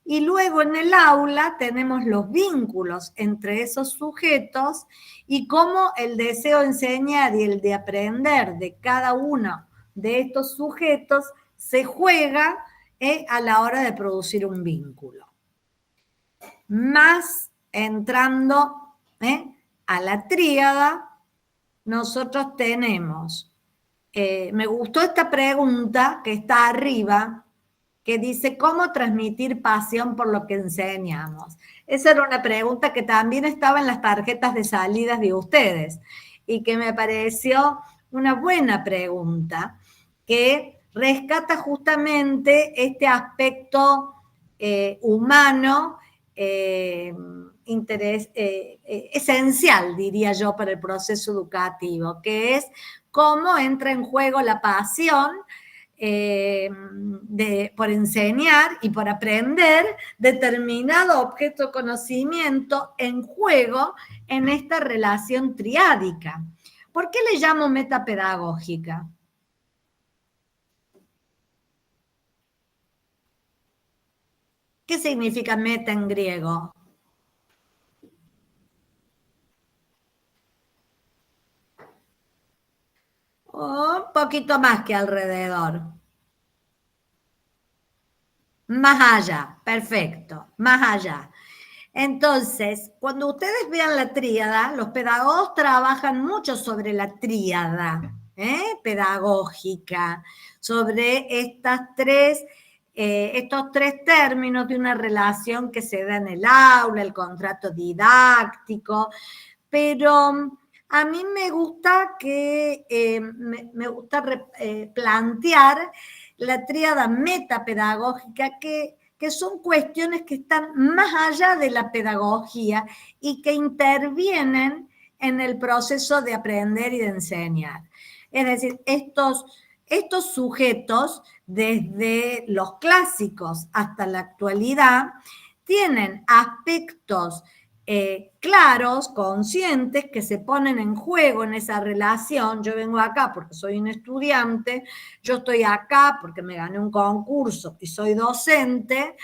y luego en el aula tenemos los vínculos entre esos sujetos y cómo el deseo de enseñar y el de aprender de cada uno de estos sujetos se juega a la hora de producir un vínculo. Más entrando a la tríada, nosotros tenemos, me gustó esta pregunta que está arriba, que dice, ¿cómo transmitir pasión por lo que enseñamos? Esa era una pregunta que también estaba en las tarjetas de salidas de ustedes y que me pareció una buena pregunta, que rescata justamente este aspecto humano, esencial, diría yo, para el proceso educativo, que es cómo entra en juego la pasión por enseñar y por aprender determinado objeto de conocimiento en juego en esta relación triádica. ¿Por qué le llamo metapedagógica? ¿Qué significa meta en griego? Un poquito más que alrededor. Más allá, perfecto, más allá. Entonces, cuando ustedes vean la tríada, los pedagogos trabajan mucho sobre la tríada pedagógica, sobre estos tres términos de una relación que se da en el aula, el contrato didáctico, pero a mí me gusta plantear la tríada metapedagógica, que son cuestiones que están más allá de la pedagogía y que intervienen en el proceso de aprender y de enseñar. Es decir, estos sujetos, desde los clásicos hasta la actualidad, tienen aspectos claros, conscientes, que se ponen en juego en esa relación. Yo vengo acá porque soy un estudiante, yo estoy acá porque me gané un concurso y soy docente,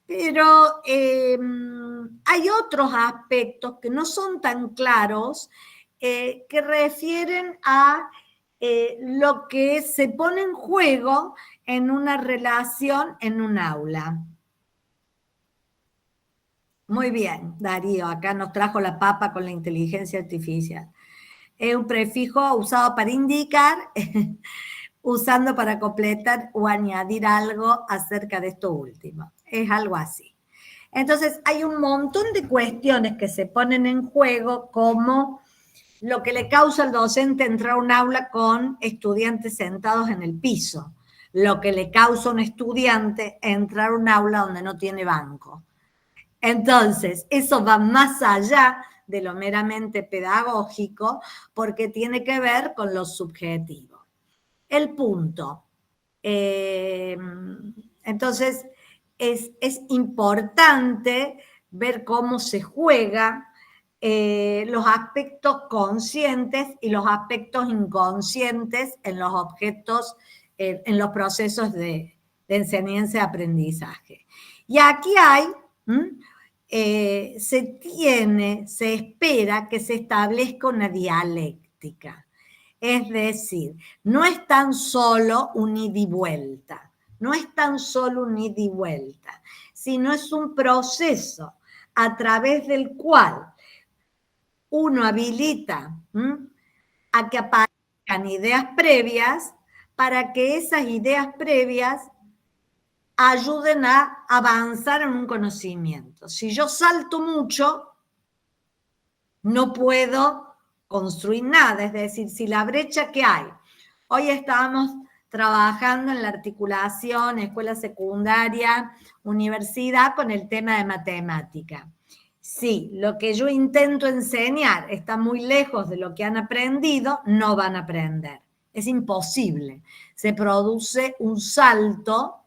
pero hay otros aspectos que no son tan claros, que refieren a lo que se pone en juego en una relación en un aula. Muy bien, Darío, acá nos trajo la papa con la inteligencia artificial. Es un prefijo usado para indicar, usando para completar o añadir algo acerca de esto último. Es algo así. Entonces, hay un montón de cuestiones que se ponen en juego, como lo que le causa al docente entrar a un aula con estudiantes sentados en el piso, lo que le causa a un estudiante entrar a un aula donde no tiene banco. Entonces, eso va más allá de lo meramente pedagógico, porque tiene que ver con lo subjetivo. El punto. Entonces, es importante ver cómo se juega los aspectos conscientes y los aspectos inconscientes en los objetos, en los procesos de enseñanza y aprendizaje. Y aquí hay, se espera que se establezca una dialéctica. Es decir, no es tan solo un ida y vuelta, no es tan solo un ida y vuelta, sino es un proceso a través del cual uno habilita a que aparezcan ideas previas para que esas ideas previas ayuden a avanzar en un conocimiento. Si yo salto mucho, no puedo construir nada, es decir, si la brecha que hay, hoy estábamos trabajando en la articulación escuela secundaria, universidad, con el tema de matemática. Si lo que yo intento enseñar está muy lejos de lo que han aprendido, no van a aprender. Es imposible. Se produce un salto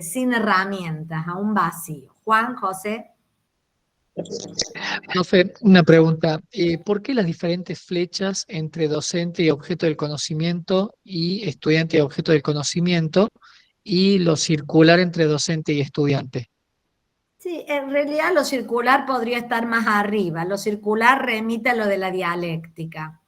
sin herramientas, a un vacío. Juan, José. Profe, una pregunta. ¿Por qué las diferentes flechas entre docente y objeto del conocimiento y estudiante y objeto del conocimiento, y lo circular entre docente y estudiante? Sí, en realidad lo circular podría estar más arriba. Lo circular remite a lo de la dialéctica.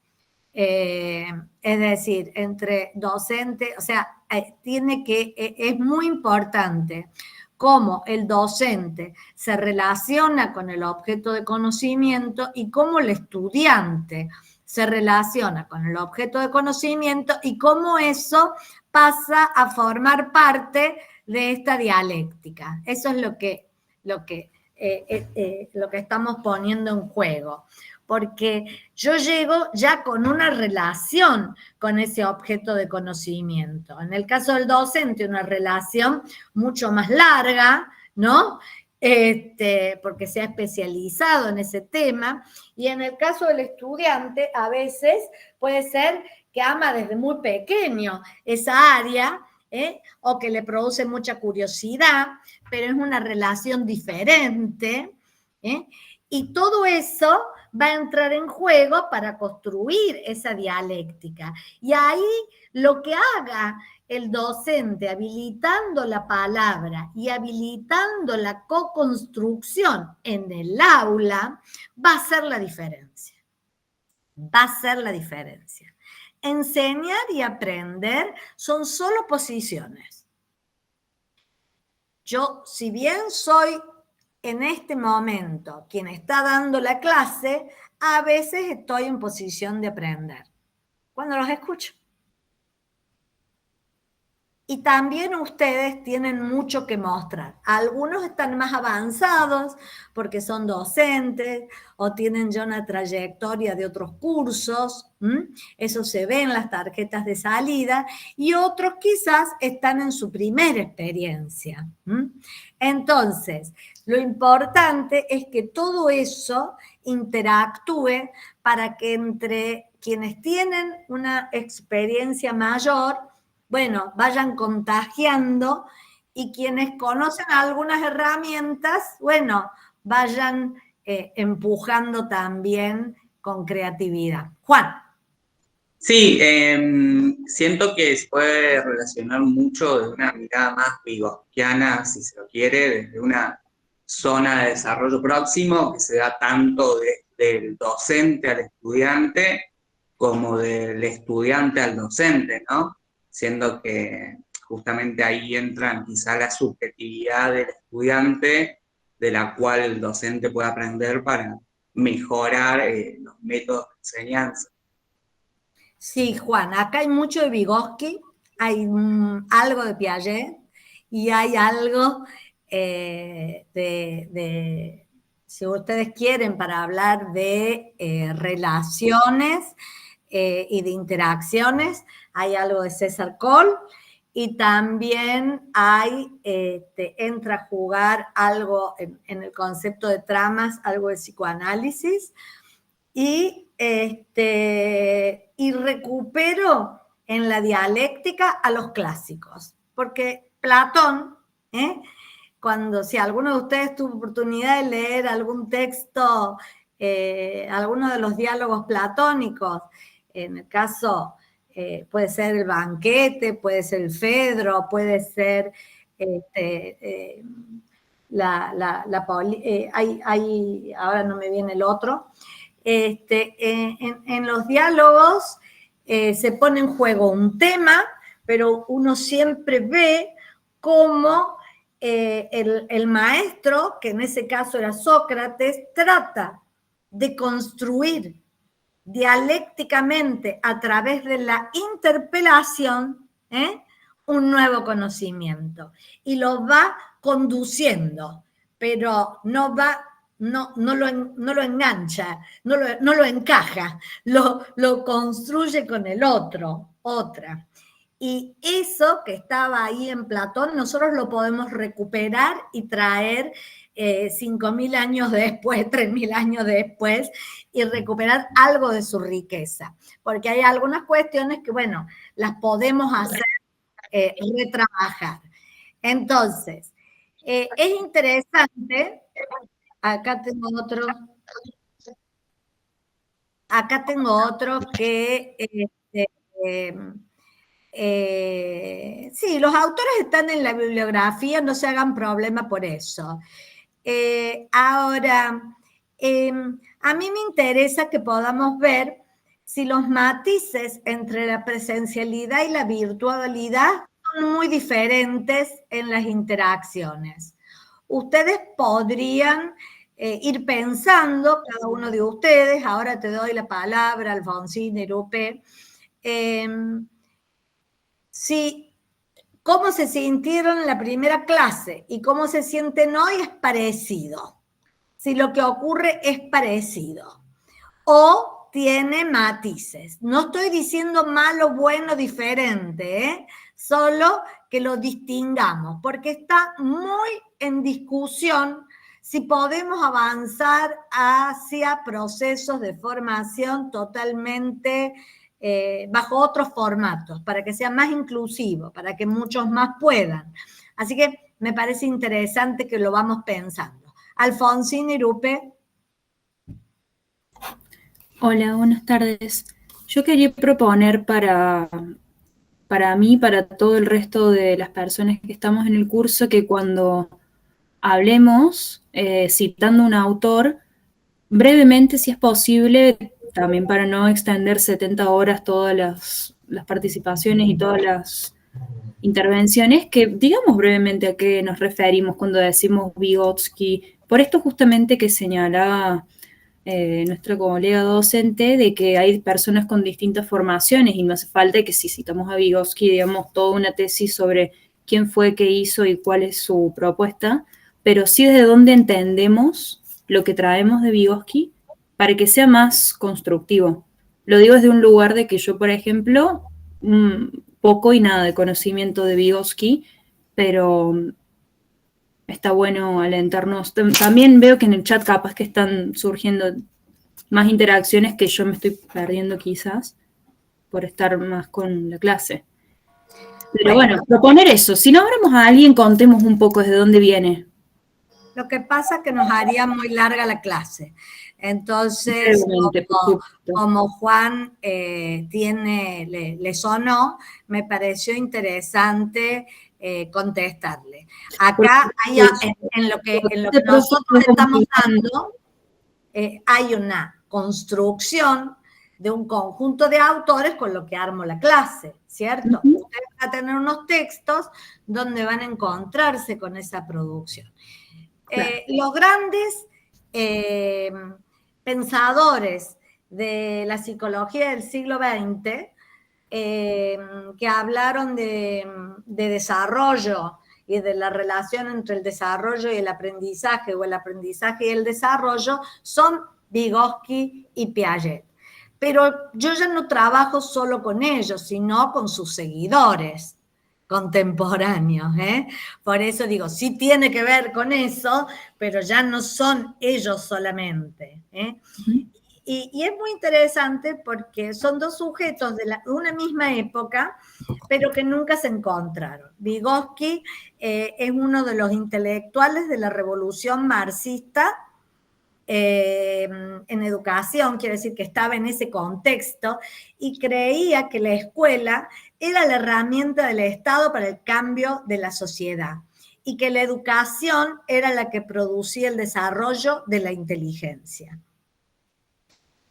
Es decir, entre docente, o sea, es muy importante cómo el docente se relaciona con el objeto de conocimiento y cómo el estudiante se relaciona con el objeto de conocimiento y cómo eso pasa a formar parte de esta dialéctica. Eso es lo que estamos poniendo en juego, porque yo llego ya con una relación con ese objeto de conocimiento. En el caso del docente, una relación mucho más larga, ¿no? Porque se ha especializado en ese tema, y en el caso del estudiante, a veces puede ser que ama desde muy pequeño esa área, o que le produce mucha curiosidad, pero es una relación diferente, y todo eso va a entrar en juego para construir esa dialéctica. Y ahí lo que haga el docente, habilitando la palabra y habilitando la co-construcción en el aula, va a ser la diferencia. Va a ser la diferencia. Enseñar y aprender son solo posiciones. Yo, si bien soy en este momento quien está dando la clase, a veces estoy en posición de aprender cuando los escucho. Y también ustedes tienen mucho que mostrar. Algunos están más avanzados porque son docentes o tienen ya una trayectoria de otros cursos. Eso se ve en las tarjetas de salida. Y otros quizás están en su primera experiencia. Entonces, lo importante es que todo eso interactúe para que entre quienes tienen una experiencia mayor, bueno, vayan contagiando, y quienes conocen algunas herramientas, bueno, vayan empujando también con creatividad. Juan. Sí, siento que se puede relacionar mucho de una mirada más vygotskiana, si se lo quiere, desde una zona de desarrollo próximo que se da tanto del docente al estudiante, como del estudiante al docente, ¿no? Siendo que justamente ahí entra quizá la subjetividad del estudiante, de la cual el docente puede aprender para mejorar los métodos de enseñanza. Sí, Juan, acá hay mucho de Vygotsky, hay algo de Piaget y hay algo si ustedes quieren, para hablar de relaciones y de interacciones, hay algo de César Cole y también hay, entra a jugar algo en el concepto de tramas, algo de psicoanálisis y recupero en la dialéctica a los clásicos, porque Platón, si alguno de ustedes tuvo oportunidad de leer algún texto, alguno de los diálogos platónicos, en el caso puede ser el Banquete, puede ser el Fedro, puede ser ahora no me viene el otro. En los diálogos se pone en juego un tema, pero uno siempre ve cómo el maestro, que en ese caso era Sócrates, trata de construir dialécticamente a través de la interpelación un nuevo conocimiento y lo va conduciendo, pero no lo engancha, no lo encaja, lo construye con el otra. Y eso que estaba ahí en Platón, nosotros lo podemos recuperar y traer 5.000 años después, 3.000 años después, y recuperar algo de su riqueza. Porque hay algunas cuestiones que, bueno, las podemos hacer retrabajar. Entonces, es interesante, acá tengo otro que... sí, los autores están en la bibliografía, no se hagan problema por eso. Ahora, a mí me interesa que podamos ver si los matices entre la presencialidad y la virtualidad son muy diferentes en las interacciones. Ustedes podrían ir pensando, cada uno de ustedes, ahora te doy la palabra, Alfonsín, Erupe, cómo se sintieron en la primera clase y cómo se sienten hoy es parecido. Si lo que ocurre es parecido o tiene matices. No estoy diciendo malo, bueno, diferente, solo que lo distingamos, porque está muy en discusión si podemos avanzar hacia procesos de formación totalmente bajo otros formatos, para que sea más inclusivo, para que muchos más puedan. Así que me parece interesante que lo vamos pensando. Alfonsín, Erupe. Hola, buenas tardes. Yo quería proponer para mí, para todo el resto de las personas que estamos en el curso, que cuando hablemos, citando un autor, brevemente, si es posible, también para no extender 70 horas todas las participaciones y todas las intervenciones, que digamos brevemente a qué nos referimos cuando decimos Vygotsky, por esto justamente que señalaba nuestra colega docente, de que hay personas con distintas formaciones y no hace falta que si citamos a Vygotsky, digamos, toda una tesis sobre quién fue, qué hizo y cuál es su propuesta, pero sí desde dónde entendemos lo que traemos de Vygotsky para que sea más constructivo. Lo digo desde un lugar de que yo, por ejemplo, poco y nada de conocimiento de Vygotsky, pero está bueno alentarnos. También veo que en el chat capaz que están surgiendo más interacciones que yo me estoy perdiendo quizás por estar más con la clase. Pero bueno, proponer eso. Si nombramos a alguien, contemos un poco desde dónde viene. Lo que pasa es que nos haría muy larga la clase. Entonces, como Juan le sonó, me pareció interesante contestarle. Acá hay, en lo que nosotros estamos dando, hay una construcción de un conjunto de autores con lo que armo la clase, ¿cierto? Ustedes van a tener unos textos donde van a encontrarse con esa producción. Los grandes pensadores de la psicología del siglo XX que hablaron de desarrollo y de la relación entre el desarrollo y el aprendizaje, o el aprendizaje y el desarrollo, son Vygotsky y Piaget. Pero yo ya no trabajo solo con ellos, sino con sus seguidores contemporáneos. Por eso digo, sí tiene que ver con eso, pero ya no son ellos solamente. Y es muy interesante porque son dos sujetos de una misma época, pero que nunca se encontraron. Vygotsky es uno de los intelectuales de la revolución marxista en educación, quiere decir que estaba en ese contexto, y creía que la escuela era la herramienta del Estado para el cambio de la sociedad, y que la educación era la que producía el desarrollo de la inteligencia.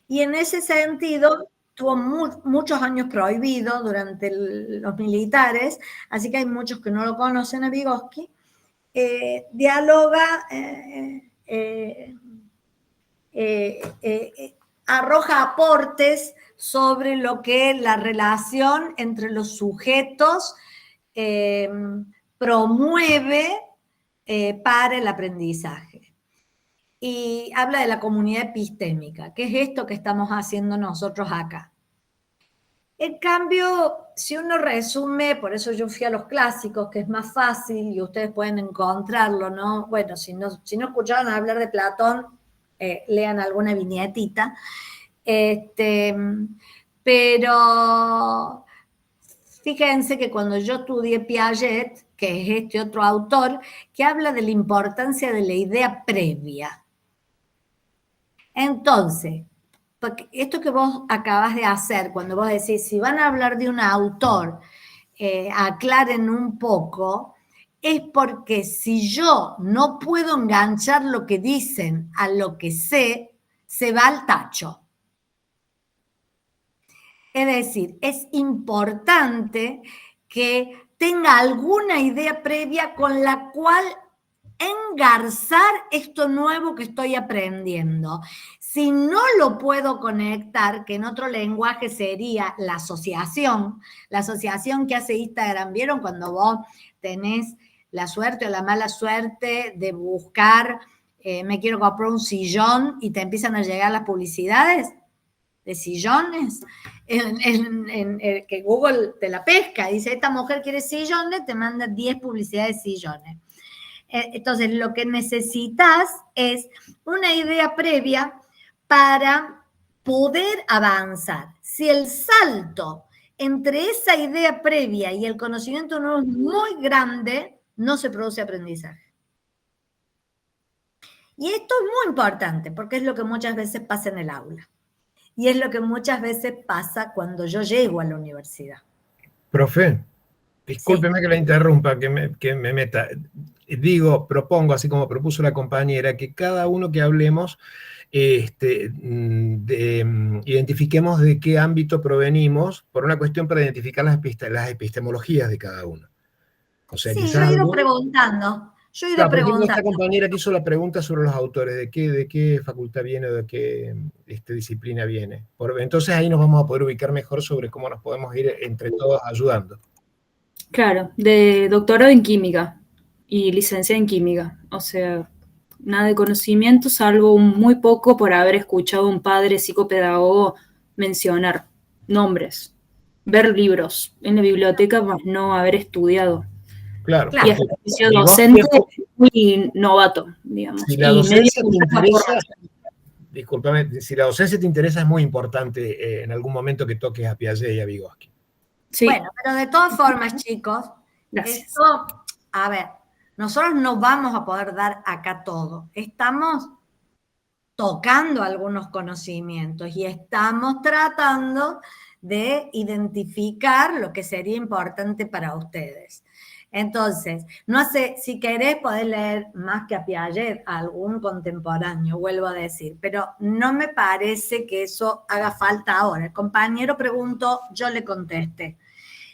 Y en ese sentido tuvo muchos años prohibido durante los militares, así que hay muchos que no lo conocen a Vygotsky. Dialoga, arroja aportes sobre lo que la relación entre los sujetos promueve para el aprendizaje. Y habla de la comunidad epistémica, que es esto que estamos haciendo nosotros acá. En cambio, si uno resume, por eso yo fui a los clásicos, que es más fácil y ustedes pueden encontrarlo, ¿no? Bueno, si no escucharon hablar de Platón, lean alguna viñetita. Pero fíjense que cuando yo estudié Piaget, que es este otro autor, que habla de la importancia de la idea previa. Entonces, esto que vos acabas de hacer, cuando vos decís, si van a hablar de un autor, aclaren un poco, es porque si yo no puedo enganchar lo que dicen a lo que sé, se va al tacho. Es decir, es importante que tenga alguna idea previa con la cual engarzar esto nuevo que estoy aprendiendo. Si no lo puedo conectar, que en otro lenguaje sería la asociación que hace Instagram, ¿vieron? Cuando vos tenés la suerte o la mala suerte de buscar, me quiero comprar un sillón y te empiezan a llegar las publicidades de sillones, que Google te la pesca, dice, esta mujer quiere sillones, te manda 10 publicidades de sillones. Entonces, lo que necesitas es una idea previa para poder avanzar. Si el salto entre esa idea previa y el conocimiento nuevo es muy grande, no se produce aprendizaje. Y esto es muy importante, porque es lo que muchas veces pasa en el aula. Y es lo que muchas veces pasa cuando yo llego a la universidad. Profe, discúlpeme que la interrumpa, que me meta. Propongo, así como propuso la compañera, que cada uno que hablemos identifiquemos de qué ámbito provenimos, por una cuestión para identificar las epistemologías de cada uno. O sea, sí, yo he ido preguntando. Esta compañera que hizo la pregunta sobre los autores, de qué facultad viene o de qué disciplina viene. Entonces ahí nos vamos a poder ubicar mejor sobre cómo nos podemos ir entre todos ayudando. Claro, de doctorado en química y licenciada en química. O sea, nada de conocimiento, salvo muy poco por haber escuchado a un padre psicopedagogo mencionar nombres, ver libros en la biblioteca, más no haber estudiado. Claro. Y ejercicio docente muy novato, digamos. Si la docencia te interesa, discúlpame, si la docencia te interesa, es muy importante en algún momento que toques a Piaget y a Vygotsky. Sí. Bueno, pero de todas formas, chicos, esto, a ver, nosotros no vamos a poder dar acá todo. Estamos tocando algunos conocimientos y estamos tratando de identificar lo que sería importante para ustedes. Entonces, no sé, si querés podés leer más que a Piaget, a algún contemporáneo, vuelvo a decir, pero no me parece que eso haga falta ahora. El compañero preguntó, yo le contesté.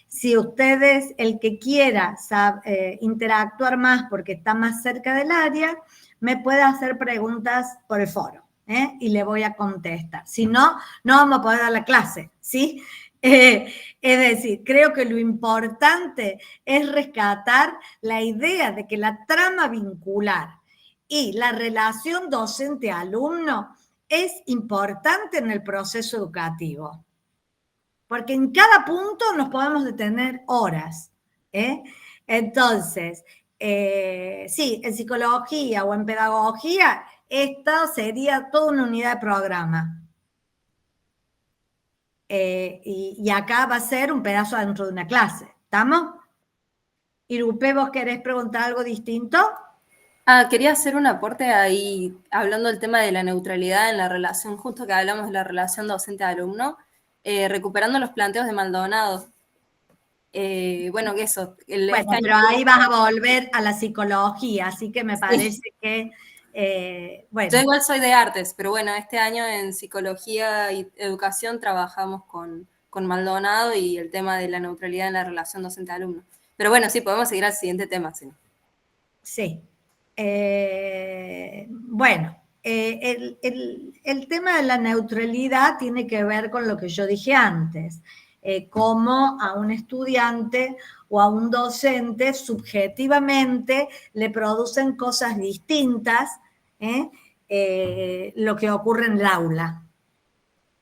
Si ustedes, el que quiera interactuar más porque está más cerca del área, me puede hacer preguntas por el foro, y le voy a contestar. Si no, no vamos a poder dar la clase, ¿sí? Es decir, creo que lo importante es rescatar la idea de que la trama vincular y la relación docente-alumno es importante en el proceso educativo. Porque en cada punto nos podemos detener horas. Entonces, sí, en psicología o en pedagogía, esta sería toda una unidad de programa. Y acá va a ser un pedazo dentro de una clase. ¿Estamos? Irupe, ¿vos querés preguntar algo distinto? Quería hacer un aporte ahí, hablando del tema de la neutralidad en la relación, justo que hablamos de la relación docente-alumno, recuperando los planteos de Maldonado. Bueno, que eso. Bueno, pero ahí vas a volver a la psicología, así que me parece que, bueno. Yo igual soy de artes, pero bueno, este año en psicología y educación trabajamos con Maldonado y el tema de la neutralidad en la relación docente-alumno. Pero bueno, sí, podemos seguir al siguiente tema, sí. Sí. Bueno, el tema de la neutralidad tiene que ver con lo que yo dije antes, cómo a un estudiante o a un docente subjetivamente le producen cosas distintas lo que ocurre en el aula.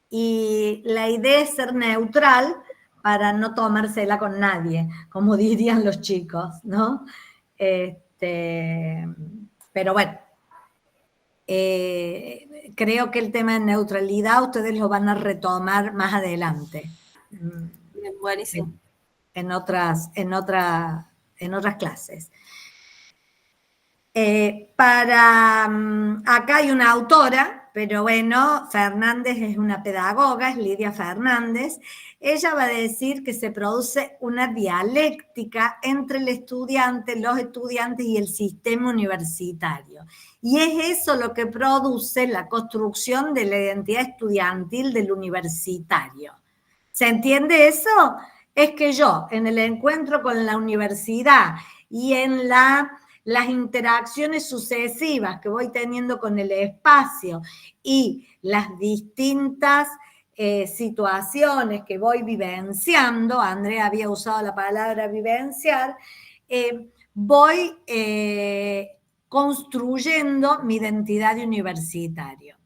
Y la idea es ser neutral para no tomársela con nadie, como dirían los chicos, ¿no? Pero bueno, creo que el tema de neutralidad ustedes lo van a retomar más adelante. Buenísimo. En otras clases. Acá hay una autora, pero bueno, Fernández es una pedagoga, es Lidia Fernández. Ella va a decir que se produce una dialéctica entre el estudiante, los estudiantes y el sistema universitario. Y es eso lo que produce la construcción de la identidad estudiantil del universitario. ¿Se entiende eso? Es que yo, en el encuentro con la universidad y en las interacciones sucesivas que voy teniendo con el espacio y las distintas situaciones que voy vivenciando, Andrea había usado la palabra vivenciar, voy construyendo mi identidad de universitario.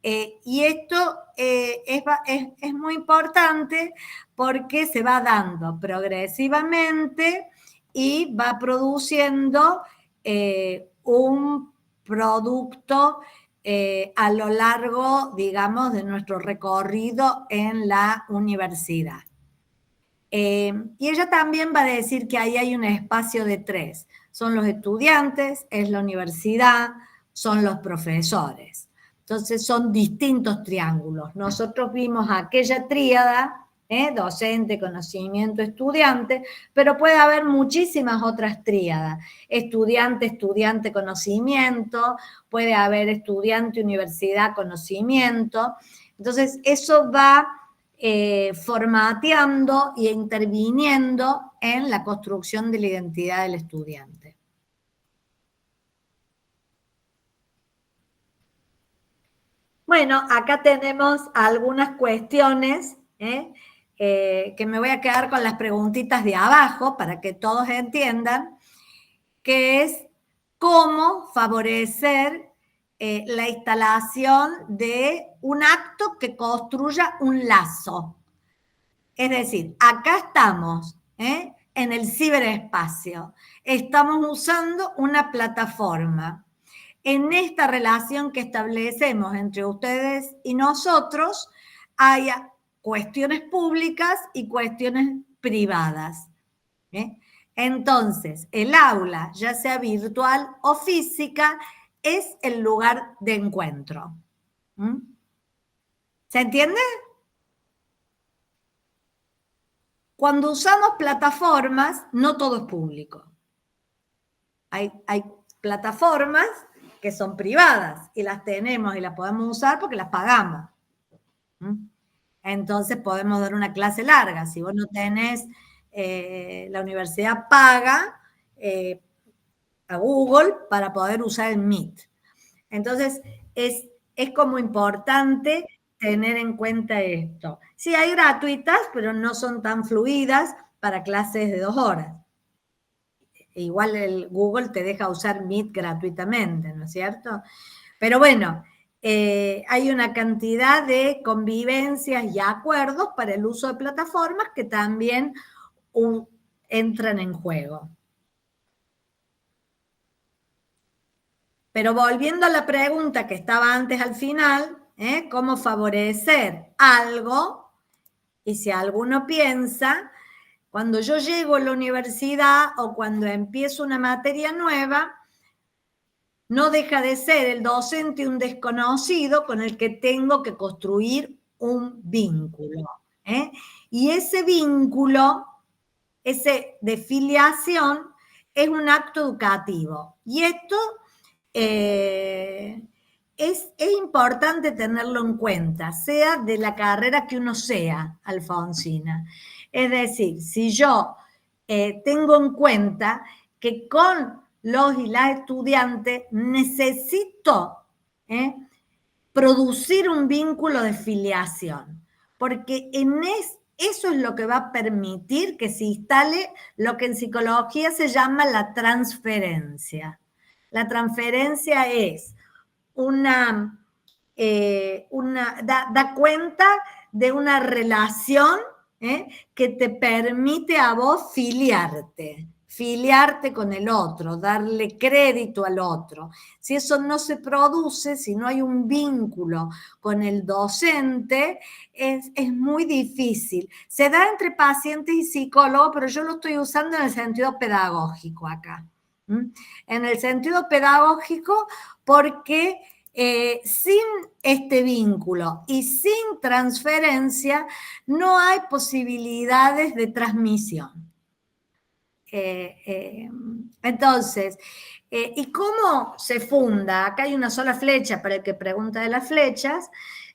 Y esto es muy importante porque se va dando progresivamente y va produciendo un producto a lo largo, digamos, de nuestro recorrido en la universidad. Y ella también va a decir que ahí hay un espacio de tres. Son los estudiantes, es la universidad, son los profesores. Entonces son distintos triángulos. Nosotros vimos aquella tríada, docente, conocimiento, estudiante, pero puede haber muchísimas otras tríadas. Estudiante, estudiante, conocimiento, puede haber estudiante, universidad, conocimiento. Entonces eso va formateando e interviniendo en la construcción de la identidad del estudiante. Bueno, acá tenemos algunas cuestiones, que me voy a quedar con las preguntitas de abajo para que todos entiendan, que es cómo favorecer la instalación de un acto que construya un lazo. Es decir, acá estamos en el ciberespacio, estamos usando una plataforma. En esta relación que establecemos entre ustedes y nosotros, hay cuestiones públicas y cuestiones privadas. Entonces, el aula, ya sea virtual o física, es el lugar de encuentro. ¿Mm? ¿Se entiende? Cuando usamos plataformas, no todo es público. Hay plataformas que son privadas y las tenemos y las podemos usar porque las pagamos. Entonces podemos dar una clase larga. Si vos no tenés, la universidad paga a Google para poder usar el Meet. Entonces es como importante tener en cuenta esto. Sí, hay gratuitas, pero no son tan fluidas para clases de 2 horas. Igual el Google te deja usar Meet gratuitamente, ¿no es cierto? Pero bueno, hay una cantidad de convivencias y acuerdos para el uso de plataformas que también entran en juego. Pero volviendo a la pregunta que estaba antes al final, ¿cómo favorecer algo? Y si alguno piensa, cuando yo llego a la universidad o cuando empiezo una materia nueva, no deja de ser el docente un desconocido con el que tengo que construir un vínculo. Y ese vínculo, ese de filiación, es un acto educativo. Y esto es importante tenerlo en cuenta, sea de la carrera que uno sea, Alfonsina. Es decir, si yo tengo en cuenta que con los y las estudiantes necesito producir un vínculo de filiación, porque eso es lo que va a permitir que se instale lo que en psicología se llama la transferencia. La transferencia es da cuenta de una relación que te permite a vos filiarte con el otro, darle crédito al otro. Si eso no se produce, si no hay un vínculo con el docente, es muy difícil. Se da entre pacientes y psicólogos, pero yo lo estoy usando en el sentido pedagógico acá. En el sentido pedagógico, porque sin este vínculo y sin transferencia no hay posibilidades de transmisión. Entonces, ¿y cómo se funda? Acá hay una sola flecha para el que pregunta de las flechas,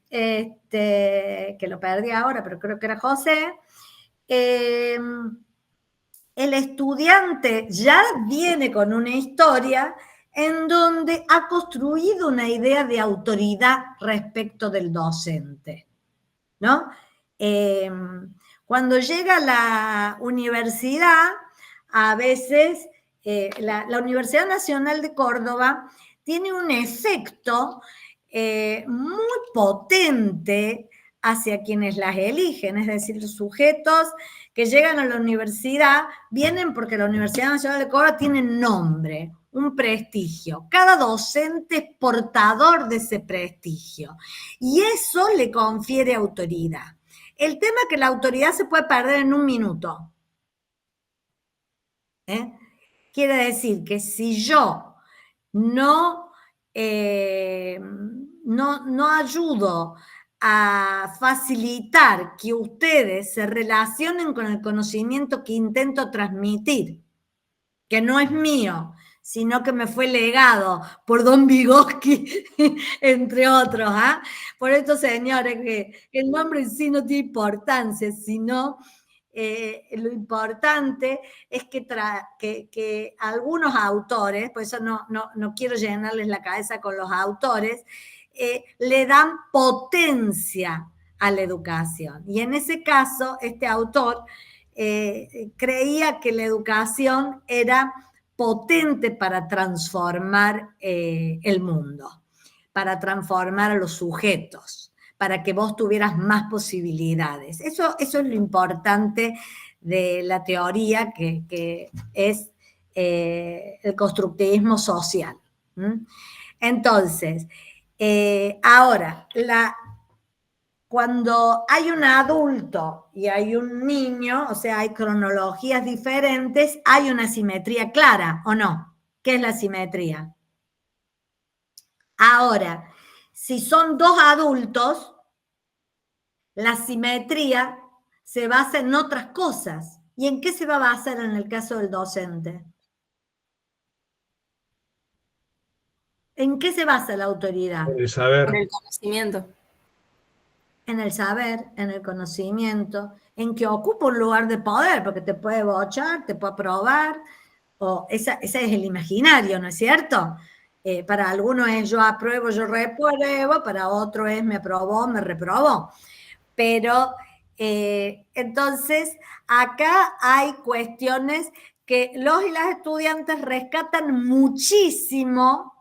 que lo perdí ahora, pero creo que era José. El estudiante ya viene con una historia en donde ha construido una idea de autoridad respecto del docente, ¿no? Cuando llega a la universidad, a veces la Universidad Nacional de Córdoba tiene un efecto muy potente hacia quienes las eligen, es decir, los sujetos que llegan a la universidad vienen porque la Universidad Nacional de Córdoba tiene nombre, un prestigio. Cada docente es portador de ese prestigio y eso le confiere autoridad. El tema es que la autoridad se puede perder en un minuto. Quiere decir que si yo no ayudo a facilitar que ustedes se relacionen con el conocimiento que intento transmitir, que no es mío, sino que me fue legado por Don Vygotsky, entre otros. Por estos señores, que el nombre en sí no tiene importancia, sino lo importante es que algunos autores, por eso no quiero llenarles la cabeza con los autores, le dan potencia a la educación. Y en ese caso, este autor creía que la educación era potente para transformar el mundo, para transformar a los sujetos, para que vos tuvieras más posibilidades. Eso es lo importante de la teoría que es el constructivismo social. Entonces, ahora, cuando hay un adulto y hay un niño, o sea, hay cronologías diferentes, hay una simetría clara, ¿o no? ¿Qué es la simetría? Ahora, si son 2 adultos, la simetría se basa en otras cosas. ¿Y en qué se va a basar en el caso del docente? ¿En qué se basa la autoridad? El saber. En el conocimiento. En el saber, en el conocimiento, en que ocupa un lugar de poder, porque te puede bochar, te puede aprobar, o ese es el imaginario, ¿no es cierto? Para algunos es yo apruebo, yo repruebo, para otro es me aprobó, me reprobó. Pero entonces acá hay cuestiones que los y las estudiantes rescatan muchísimo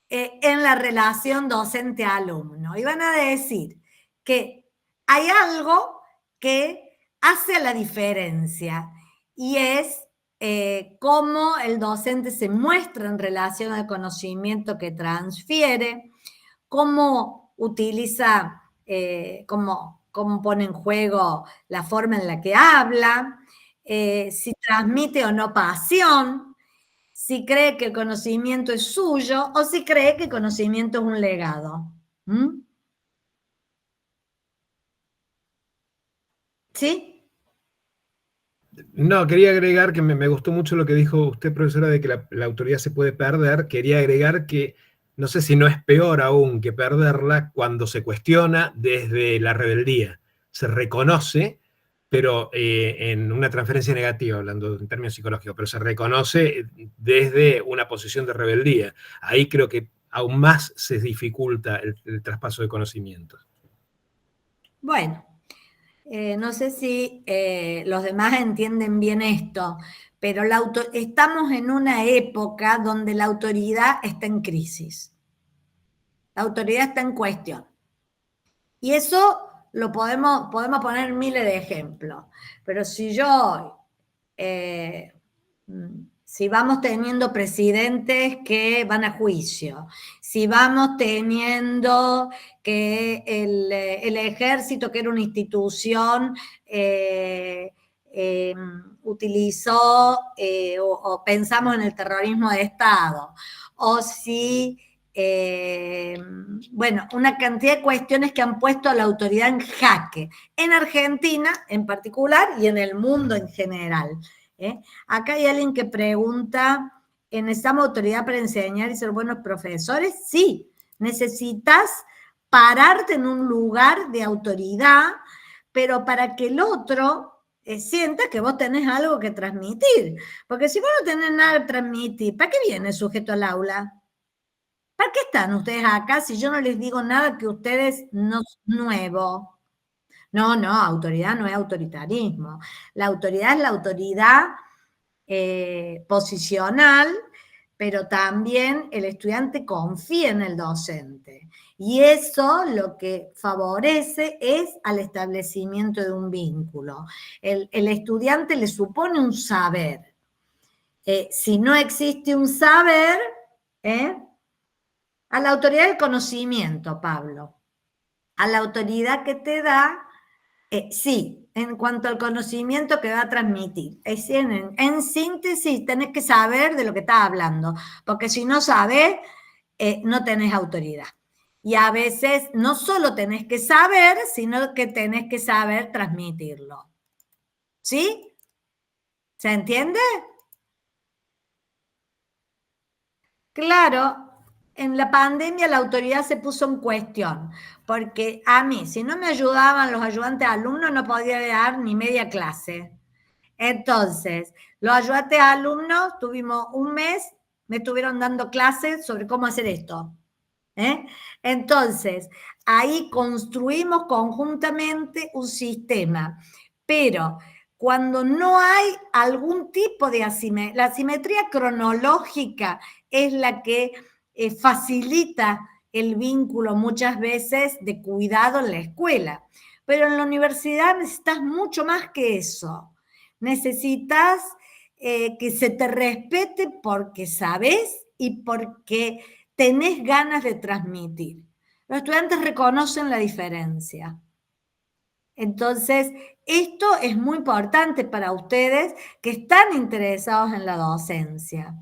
en la relación docente-alumno. Y van a decir que hay algo que hace la diferencia y es cómo el docente se muestra en relación al conocimiento que transfiere, cómo utiliza, cómo pone en juego la forma en la que habla, si transmite o no pasión, si cree que el conocimiento es suyo o si cree que el conocimiento es un legado. ¿Sí? No, quería agregar que me gustó mucho lo que dijo usted, profesora, de que la autoridad se puede perder. Quería agregar que no sé si no es peor aún que perderla cuando se cuestiona desde la rebeldía. Se reconoce, pero en una transferencia negativa, hablando en términos psicológicos, pero se reconoce desde una posición de rebeldía. Ahí creo que aún más se dificulta el traspaso de conocimientos. Bueno, no sé si los demás entienden bien esto, pero estamos en una época donde la autoridad está en crisis. La autoridad está en cuestión. Y eso lo podemos poner miles de ejemplos. Pero si vamos teniendo presidentes que van a juicio, si vamos teniendo que el ejército, que era una institución, utilizó o pensamos en el terrorismo de Estado, o si, bueno, una cantidad de cuestiones que han puesto a la autoridad en jaque, en Argentina en particular y en el mundo en general. Acá hay alguien que pregunta, ¿necesitamos autoridad para enseñar y ser buenos profesores? Sí, necesitas pararte en un lugar de autoridad, pero para que el otro sienta que vos tenés algo que transmitir. Porque si vos no tenés nada que transmitir, ¿para qué viene el sujeto al aula? ¿Para qué están ustedes acá si yo no les digo nada que ustedes no es nuevo? No, autoridad no es autoritarismo. La autoridad es la autoridad posicional, pero también el estudiante confía en el docente. Y eso lo que favorece es al establecimiento de un vínculo. El estudiante le supone un saber. Si no existe un saber, a la autoridad del conocimiento, Pablo, a la autoridad que te da, sí, en cuanto al conocimiento que va a transmitir. En síntesis, tenés que saber de lo que estás hablando, porque si no sabés, no tenés autoridad. Y a veces no solo tenés que saber, sino que tenés que saber transmitirlo. ¿Sí? ¿Se entiende? Claro. En la pandemia la autoridad se puso en cuestión, porque a mí, si no me ayudaban los ayudantes alumnos, no podía dar ni media clase. Entonces, los ayudantes alumnos, tuvimos un mes, me estuvieron dando clases sobre cómo hacer esto. Entonces, ahí construimos conjuntamente un sistema, pero cuando no hay algún tipo de asimetría, la asimetría cronológica es la que facilita el vínculo muchas veces de cuidado en la escuela. Pero en la universidad necesitas mucho más que eso. Necesitas que se te respete porque sabes y porque tenés ganas de transmitir. Los estudiantes reconocen la diferencia. Entonces, esto es muy importante para ustedes que están interesados en la docencia.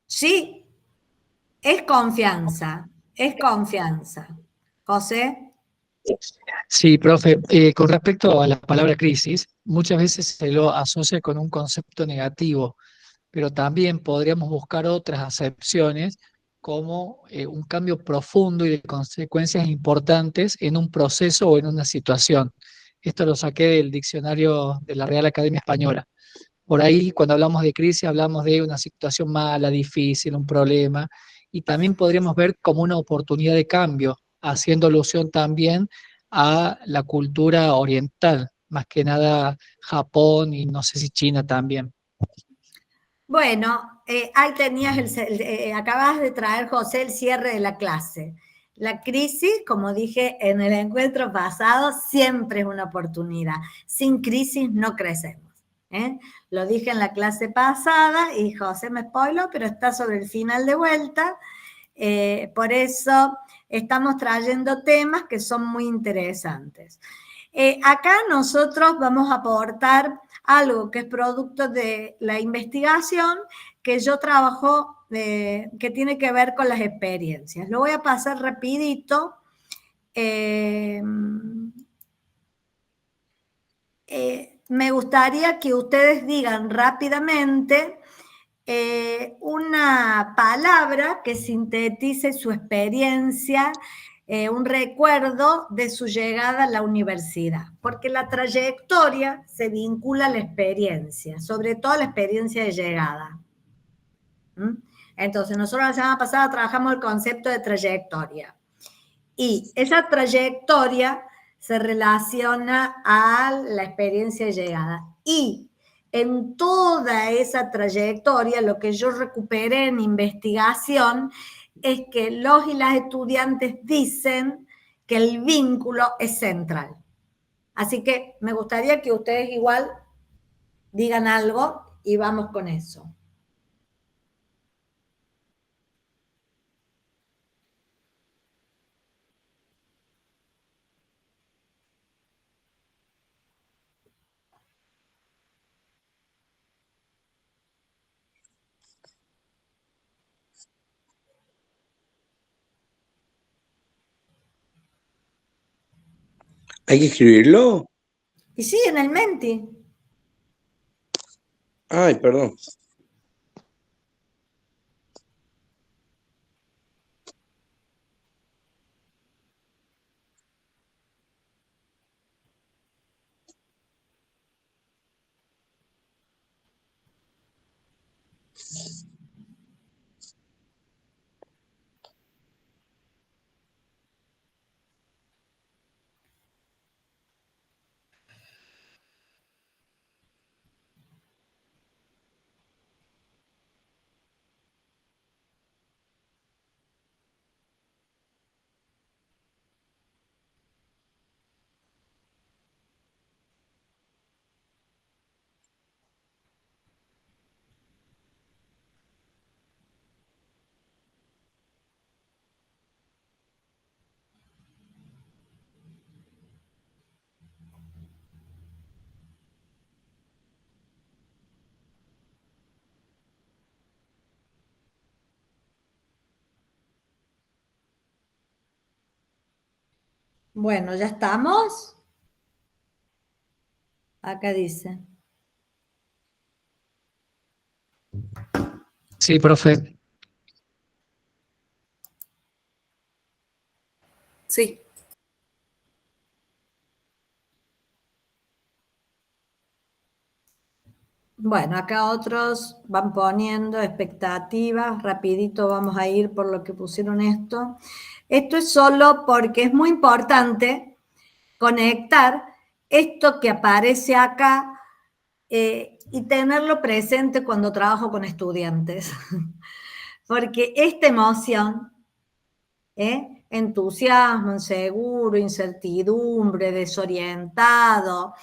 Sí, es confianza, es confianza. José. Sí, profe, con respecto a la palabra crisis, muchas veces se lo asocia con un concepto negativo, pero también podríamos buscar otras acepciones como un cambio profundo y de consecuencias importantes en un proceso o en una situación. Esto lo saqué del diccionario de la Real Academia Española. Por ahí, cuando hablamos de crisis, hablamos de una situación mala, difícil, un problema, y también podríamos ver como una oportunidad de cambio, haciendo alusión también a la cultura oriental, más que nada Japón y no sé si China también. Bueno, ahí tenías, acabas de traer, José, el cierre de la clase. La crisis, como dije en el encuentro pasado, siempre es una oportunidad. Sin crisis no crecemos. Lo dije en la clase pasada y José me spoiló, pero está sobre el final de vuelta. Por eso estamos trayendo temas que son muy interesantes. Acá nosotros vamos a aportar algo que es producto de la investigación que yo trabajo, que tiene que ver con las experiencias. Lo voy a pasar rapidito. Me gustaría que ustedes digan rápidamente una palabra que sintetice su experiencia, un recuerdo de su llegada a la universidad, porque la trayectoria se vincula a la experiencia, sobre todo a la experiencia de llegada. Entonces, nosotros la semana pasada trabajamos el concepto de trayectoria, y esa trayectoria se relaciona a la experiencia de llegada, y en toda esa trayectoria, lo que yo recuperé en investigación es que los y las estudiantes dicen que el vínculo es central. Así que me gustaría que ustedes igual digan algo y vamos con eso. ¿Hay que escribirlo? Y sí, en el Menti. Ay, perdón. Bueno, ¿ya estamos? Acá dice. Sí, profe. Sí. Bueno, acá otros van poniendo expectativas, rapidito vamos a ir por lo que pusieron esto. Esto es solo porque es muy importante conectar esto que aparece acá y tenerlo presente cuando trabajo con estudiantes. Porque esta emoción, entusiasmo, inseguro, incertidumbre, desorientado,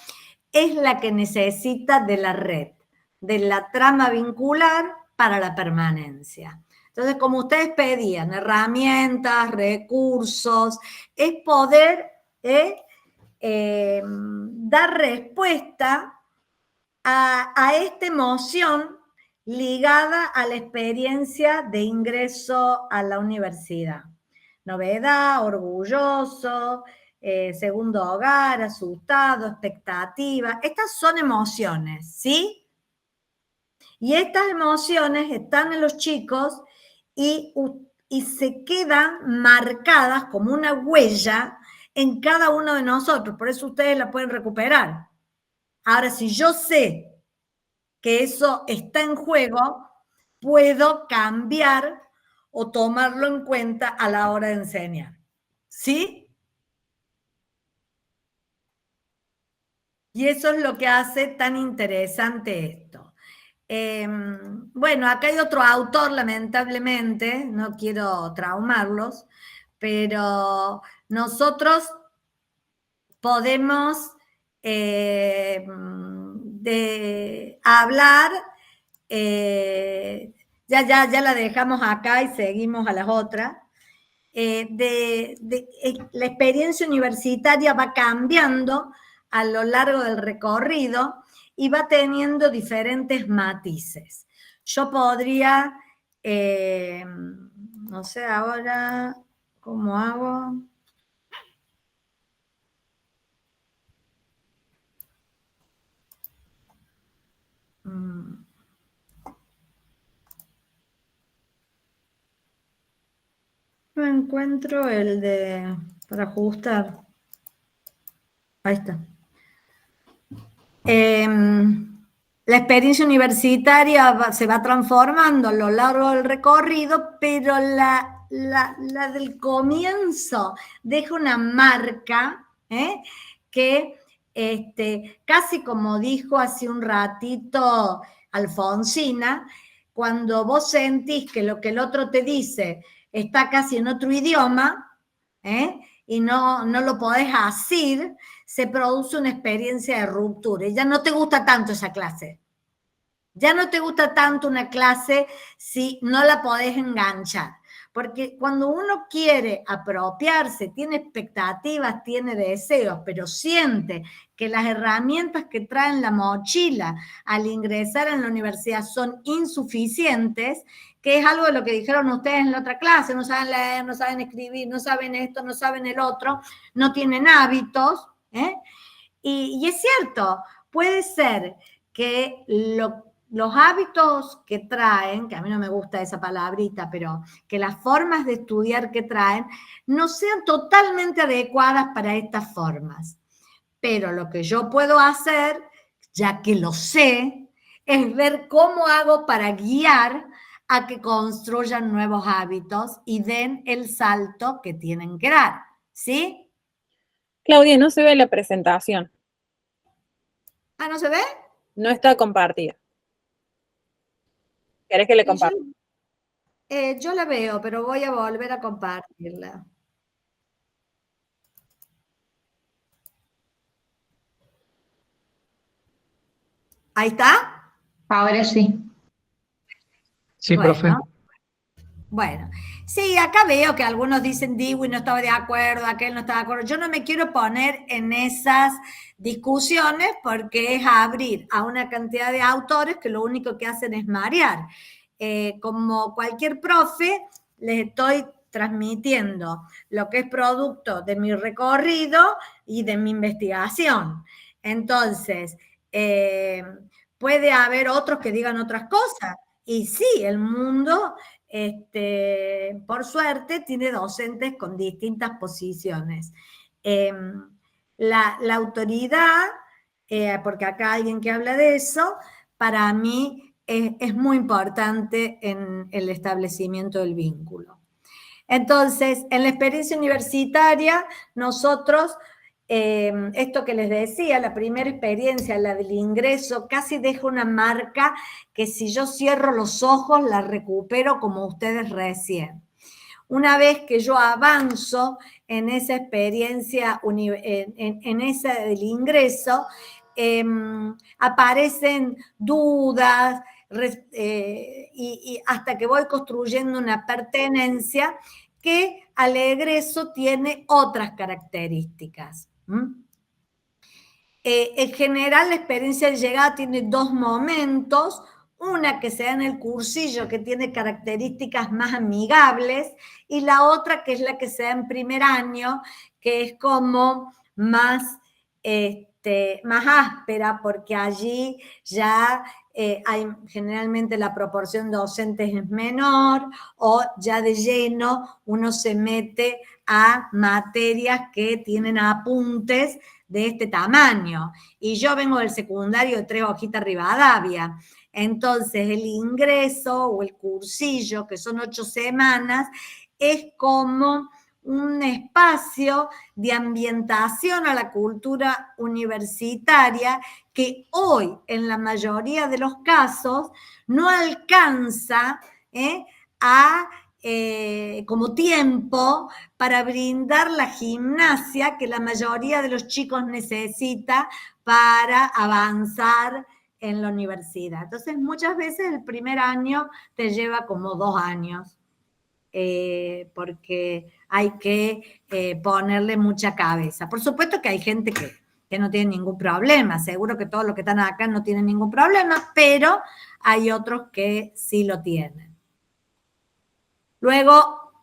es la que necesita de la red, de la trama vincular para la permanencia. Entonces, como ustedes pedían, herramientas, recursos, es poder dar respuesta a esta emoción ligada a la experiencia de ingreso a la universidad. novedad, orgulloso, segundo hogar, asustado, expectativa. Estas son emociones, ¿sí? Y estas emociones están en los chicos y se quedan marcadas como una huella en cada uno de nosotros. Por eso ustedes la pueden recuperar. Ahora, si yo sé que eso está en juego, puedo cambiar o tomarlo en cuenta a la hora de enseñar. ¿Sí? Y eso es lo que hace tan interesante esto. Bueno, acá hay otro autor, lamentablemente, no quiero traumarlos, pero nosotros podemos hablar, ya la dejamos acá y seguimos a las otras. La experiencia universitaria va cambiando a lo largo del recorrido y va teniendo diferentes matices. Yo podría, no sé ahora cómo hago. No encuentro el de para ajustar. Ahí está. La experiencia universitaria se va transformando a lo largo del recorrido, pero la del comienzo deja una marca que casi como dijo hace un ratito Alfonsina, cuando vos sentís que lo que el otro te dice está casi en otro idioma y no lo podés hacer, se produce una experiencia de ruptura y ya no te gusta tanto esa clase. Ya no te gusta tanto una clase si no la podés enganchar. Porque cuando uno quiere apropiarse, tiene expectativas, tiene deseos, pero siente que las herramientas que traen la mochila al ingresar en la universidad son insuficientes, que es algo de lo que dijeron ustedes en la otra clase, no saben leer, no saben escribir, no saben esto, no saben el otro, no tienen hábitos, y es cierto, puede ser que los hábitos que traen, que a mí no me gusta esa palabrita, pero que las formas de estudiar que traen no sean totalmente adecuadas para estas formas. Pero lo que yo puedo hacer, ya que lo sé, es ver cómo hago para guiar a que construyan nuevos hábitos y den el salto que tienen que dar, ¿sí? Claudia, no se ve la presentación. ¿Ah, no se ve? No está compartida. ¿Querés que le comparta? Yo la veo, pero voy a volver a compartirla. ¿Ahí está? Ahora sí. Sí, bueno, profe. Bueno, sí, acá veo que algunos dicen Dewey no estaba de acuerdo, aquel no estaba de acuerdo. Yo no me quiero poner en esas discusiones porque es abrir a una cantidad de autores que lo único que hacen es marear. Como cualquier profe, les estoy transmitiendo lo que es producto de mi recorrido y de mi investigación. Entonces, puede haber otros que digan otras cosas. Y sí, el mundo, por suerte, tiene docentes con distintas posiciones. La autoridad, porque acá hay alguien que habla de eso, para mí es muy importante en el establecimiento del vínculo. Entonces, en la experiencia universitaria, nosotros, esto que les decía, la primera experiencia, la del ingreso, casi deja una marca que si yo cierro los ojos, la recupero como ustedes recién. Una vez que yo avanzo en esa experiencia, en esa del ingreso, aparecen dudas, y hasta que voy construyendo una pertenencia que al egreso tiene otras características. En general, la experiencia de llegada tiene dos momentos. una que sea en el cursillo, que tiene características más amigables, y la otra que es la que sea en primer año, que es como más, más áspera, porque allí ya hay generalmente la proporción de docentes es menor, o ya de lleno uno se mete a materias que tienen apuntes de este tamaño. Y yo vengo del secundario de 3 hojitas Rivadavia. Entonces, el ingreso o el cursillo, que son 8 semanas, es como un espacio de ambientación a la cultura universitaria que hoy, en la mayoría de los casos, no alcanza como tiempo para brindar la gimnasia que la mayoría de los chicos necesita para avanzar en la universidad. Entonces, muchas veces el primer año te lleva como 2 años, porque hay que ponerle mucha cabeza. Por supuesto que hay gente que no tiene ningún problema, seguro que todos los que están acá no tienen ningún problema, pero hay otros que sí lo tienen. Luego,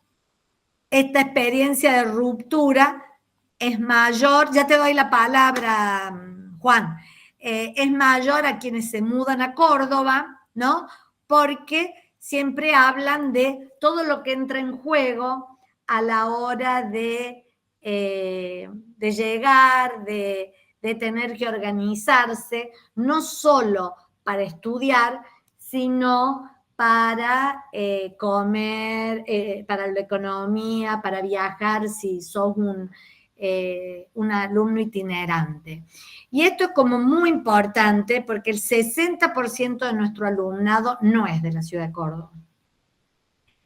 esta experiencia de ruptura es mayor, ya te doy la palabra, Juan, es mayor a quienes se mudan a Córdoba, ¿no? Porque siempre hablan de todo lo que entra en juego a la hora de llegar, de tener que organizarse, no solo para estudiar, sino para comer, para la economía, para viajar si sos un alumno itinerante. Y esto es como muy importante porque el 60% de nuestro alumnado no es de la ciudad de Córdoba,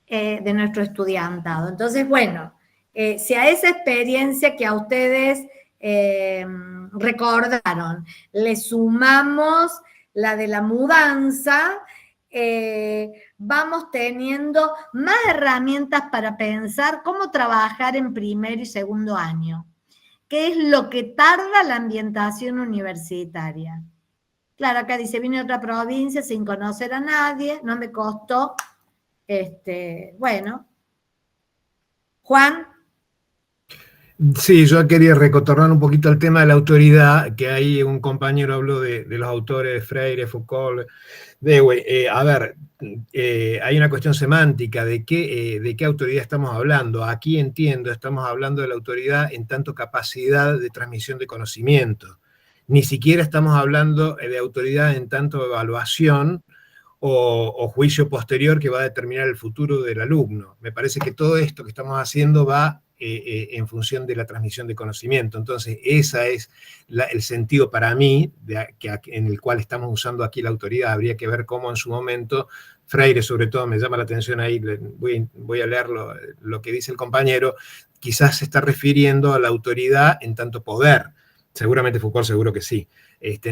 de nuestro estudiantado. Entonces, bueno, si a esa experiencia que a ustedes recordaron le sumamos la de la mudanza, vamos teniendo más herramientas para pensar cómo trabajar en primer y segundo año. ¿Qué es lo que tarda la ambientación universitaria? Claro, acá dice, vine a otra provincia sin conocer a nadie, no me costó, bueno. Juan. Sí, yo quería retornar un poquito al tema de la autoridad, que ahí un compañero habló de los autores Freire, Foucault, Dewey. A ver, hay una cuestión semántica de qué autoridad estamos hablando. Aquí entiendo, estamos hablando de la autoridad en tanto capacidad de transmisión de conocimiento. Ni siquiera estamos hablando de autoridad en tanto evaluación o juicio posterior que va a determinar el futuro del alumno. Me parece que todo esto que estamos haciendo va en función de la transmisión de conocimiento. Entonces, ese es el sentido para mí en el cual estamos usando aquí la autoridad. Habría que ver cómo en su momento, Freire sobre todo, me llama la atención ahí, voy a leer lo que dice el compañero, quizás se está refiriendo a la autoridad en tanto poder. Seguramente Foucault, seguro que sí.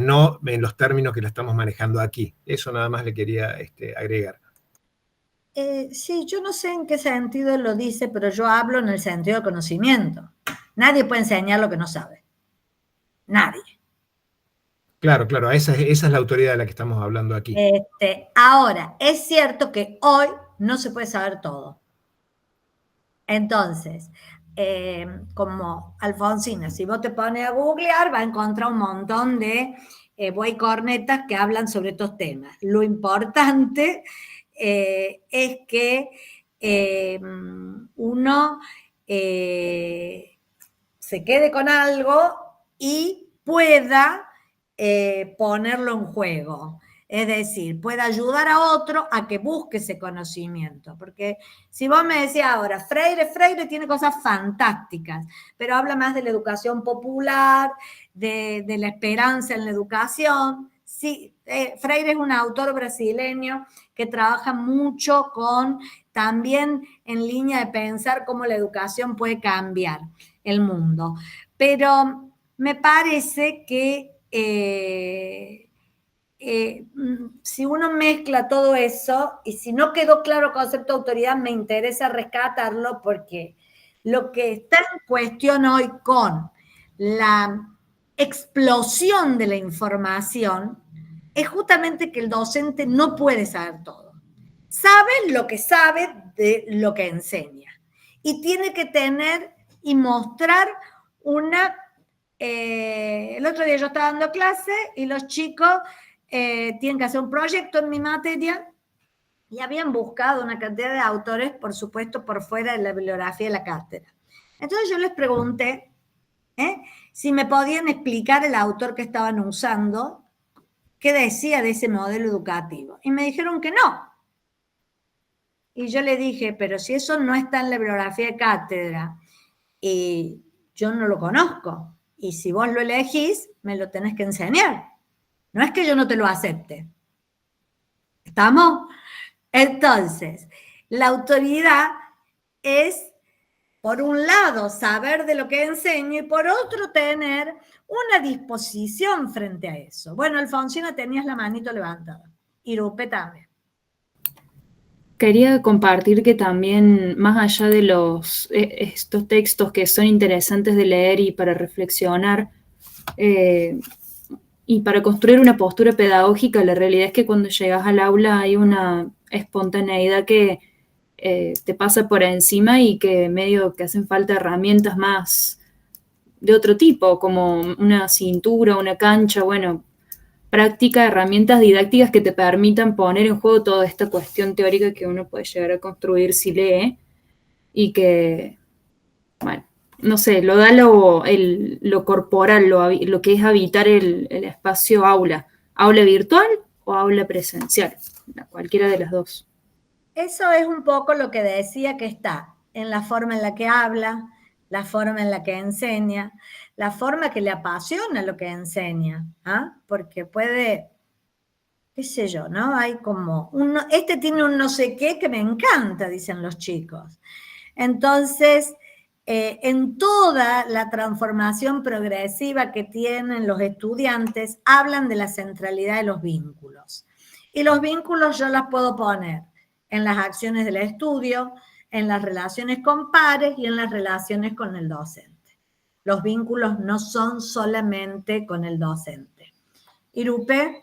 No en los términos que la estamos manejando aquí. Eso nada más le quería agregar. Sí, yo no sé en qué sentido lo dice, pero yo hablo en el sentido de conocimiento. Nadie puede enseñar lo que no sabe. Nadie. Claro, esa es la autoridad de la que estamos hablando aquí. Ahora, es cierto que hoy no se puede saber todo. Entonces, como Alfonsina, si vos te pones a googlear, va a encontrar un montón de buey cornetas que hablan sobre estos temas. Lo importante es que uno se quede con algo y pueda ponerlo en juego. Es decir, pueda ayudar a otro a que busque ese conocimiento. Porque si vos me decís ahora, Freire tiene cosas fantásticas, pero habla más de la educación popular, de la esperanza en la educación. Sí, Freire es un autor brasileño que trabaja mucho también en línea de pensar cómo la educación puede cambiar el mundo. Pero me parece que si uno mezcla todo eso, y si no quedó claro el concepto de autoridad, me interesa rescatarlo porque lo que está en cuestión hoy con la explosión de la información es justamente que el docente no puede saber todo. Sabe lo que sabe de lo que enseña. Y tiene que tener y mostrar una... el otro día yo estaba dando clase y los chicos tienen que hacer un proyecto en mi materia y habían buscado una cantidad de autores, por supuesto, por fuera de la bibliografía de la cátedra. Entonces yo les pregunté si me podían explicar el autor que estaban usando, qué decía de ese modelo educativo. Y me dijeron que no. Y yo le dije, pero si eso no está en la bibliografía de cátedra, y yo no lo conozco, y si vos lo elegís, me lo tenés que enseñar. No es que yo no te lo acepte. ¿Estamos? Entonces, la autoridad es, por un lado, saber de lo que enseño y por otro, tener una disposición frente a eso. Bueno, Alfonsina, tenías la manito levantada. Irupe también. Quería compartir que también, más allá de estos textos que son interesantes de leer y para reflexionar, y para construir una postura pedagógica, la realidad es que cuando llegas al aula hay una espontaneidad que te pasa por encima y que medio que hacen falta herramientas más de otro tipo, como una cintura, una cancha, bueno, práctica, herramientas didácticas que te permitan poner en juego toda esta cuestión teórica que uno puede llegar a construir si lee y que, bueno, no sé, lo da lo corporal, lo que es habitar el espacio aula virtual o aula presencial, cualquiera de las dos. Eso es un poco lo que decía que está en la forma en la que habla, la forma en la que enseña, la forma que le apasiona lo que enseña, porque puede, qué sé yo, ¿no? Hay como, este tiene un no sé qué que me encanta, dicen los chicos. Entonces, en toda la transformación progresiva que tienen los estudiantes, hablan de la centralidad de los vínculos. Y los vínculos yo las puedo poner en las acciones del estudio, en las relaciones con pares y en las relaciones con el docente. Los vínculos no son solamente con el docente. Irupe.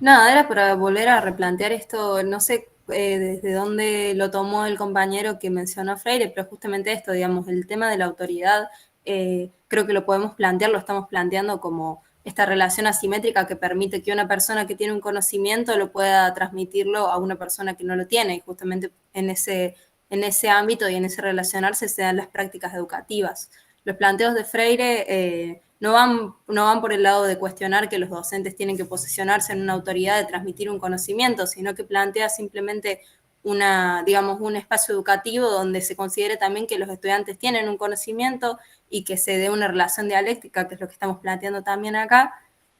Nada, era para volver a replantear esto, no sé desde dónde lo tomó el compañero que mencionó Freire, pero justamente esto, digamos, el tema de la autoridad, creo que lo podemos plantear, lo estamos planteando como esta relación asimétrica que permite que una persona que tiene un conocimiento lo pueda transmitirlo a una persona que no lo tiene, y justamente en ese ámbito y en ese relacionarse se dan las prácticas educativas. Los planteos de Freire no van por el lado de cuestionar que los docentes tienen que posicionarse en una autoridad de transmitir un conocimiento, sino que plantea simplemente un espacio educativo donde se considere también que los estudiantes tienen un conocimiento y que se dé una relación dialéctica, que es lo que estamos planteando también acá.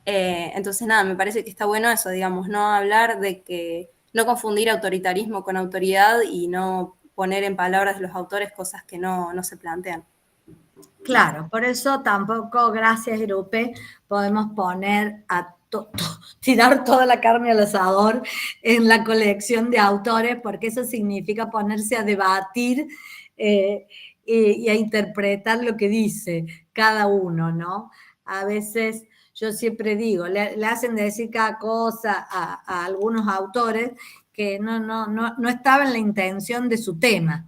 Entonces, nada, me parece que está bueno eso, digamos, no hablar de que, no confundir autoritarismo con autoridad y no poner en palabras de los autores cosas que no se plantean. Claro, por eso tampoco, gracias Irupe, podemos poner tirar toda la carne al asador en la colección de autores, porque eso significa ponerse a debatir y a interpretar lo que dice cada uno, ¿no? A veces, yo siempre digo, le hacen decir cada cosa a algunos autores que no estaba en la intención de su tema,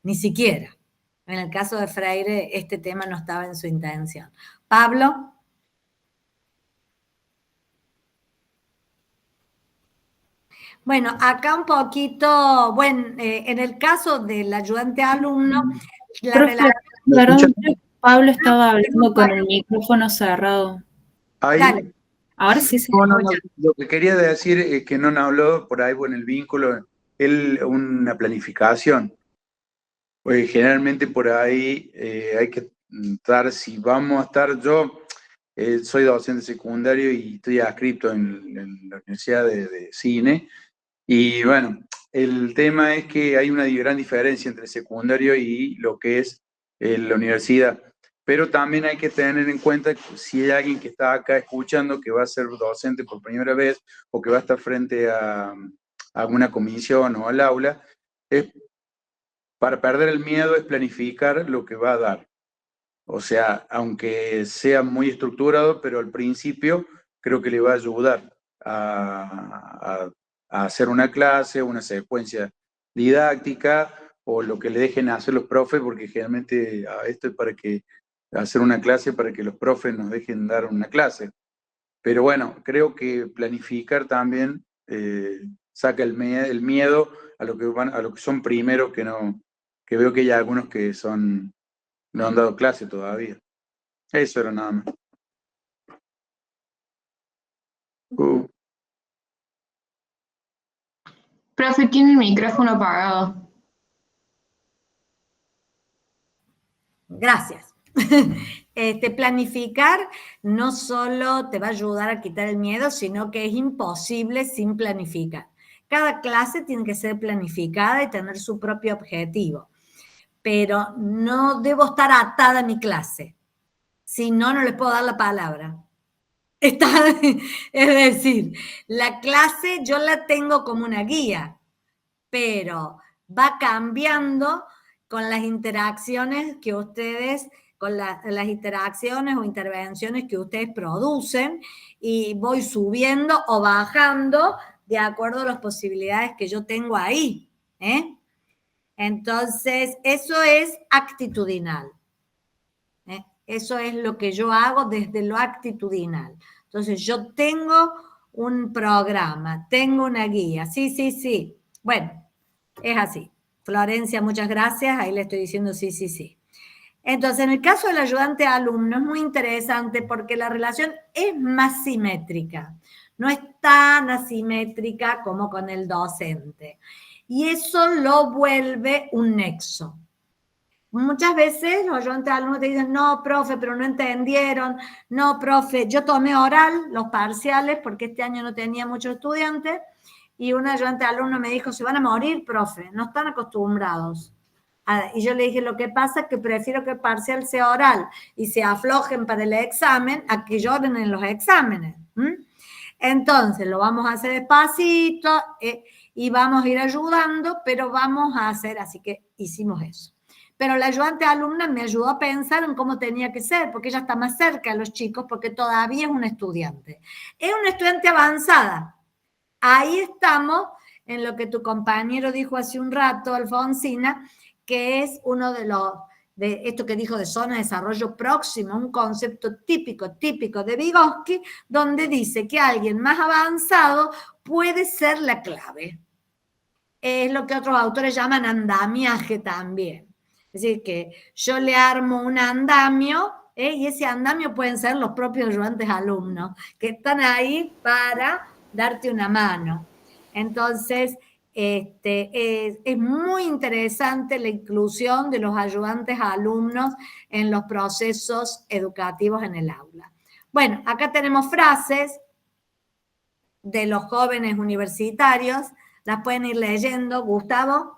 ni siquiera. En el caso de Freire, este tema no estaba en su intención. Pablo. Bueno, acá un poquito, en el caso del ayudante alumno, la relación... Pablo estaba hablando con el micrófono cerrado. Ahí, Dale. Ahora sí se no, escucha. lo que quería decir es que no habló por ahí, bueno, el vínculo, una planificación. Pues generalmente por ahí hay que estar, si vamos a estar, yo soy docente secundario y estoy adscrito en la Universidad de Cine, y bueno, el tema es que hay una gran diferencia entre secundario y lo que es la universidad, pero también hay que tener en cuenta que si hay alguien que está acá escuchando que va a ser docente por primera vez o que va a estar frente a alguna comisión o al aula, para perder el miedo es planificar lo que va a dar. O sea, aunque sea muy estructurado, pero al principio creo que le va a ayudar a hacer una clase, una secuencia didáctica, o lo que le dejen hacer los profes, porque generalmente esto es para que hacer una clase para que los profes nos dejen dar una clase. Pero bueno, creo que planificar también saca el miedo a lo que son primeros, que veo que hay algunos que no han dado clase todavía. Eso era nada más. Profe, tiene el micrófono apagado. Gracias. Planificar no solo te va a ayudar a quitar el miedo, sino que es imposible sin planificar. Cada clase tiene que ser planificada y tener su propio objetivo, pero no debo estar atada a mi clase, si no, no les puedo dar la palabra. Es decir, la clase yo la tengo como una guía, pero va cambiando con las interacciones que ustedes, con las interacciones o intervenciones que ustedes producen, y voy subiendo o bajando de acuerdo a las posibilidades que yo tengo ahí. Entonces, eso es actitudinal. Eso es lo que yo hago desde lo actitudinal. Entonces, yo tengo un programa, tengo una guía. Sí. Bueno, es así. Florencia, muchas gracias. Ahí le estoy diciendo sí. Entonces, en el caso del ayudante alumno es muy interesante porque la relación es más simétrica. No es tan asimétrica como con el docente. Y eso lo vuelve un nexo. Muchas veces los ayudantes alumnos te dicen, no, profe, pero no entendieron. No, profe, yo tomé oral, los parciales, porque este año no tenía muchos estudiantes, y un ayudante alumno me dijo, se van a morir, profe, no están acostumbrados. Y yo le dije, lo que pasa es que prefiero que el parcial sea oral y se aflojen para el examen a que lloren en los exámenes. Entonces, lo vamos a hacer despacito y vamos a ir ayudando, pero vamos a hacer, así que hicimos eso. Pero la ayudante alumna me ayudó a pensar en cómo tenía que ser, porque ella está más cerca de los chicos, porque todavía es una estudiante. Es una estudiante avanzada. Ahí estamos en lo que tu compañero dijo hace un rato, Alfonsina, que es uno de esto que dijo de zona de desarrollo próximo, un concepto típico de Vygotsky, donde dice que alguien más avanzado puede ser la clave. Es lo que otros autores llaman andamiaje también. Es decir, que yo le armo un andamio, y ese andamio pueden ser los propios ayudantes alumnos, que están ahí para darte una mano. Entonces, es muy interesante la inclusión de los ayudantes alumnos en los procesos educativos en el aula. Bueno, acá tenemos frases de los jóvenes universitarios, las pueden ir leyendo. Gustavo.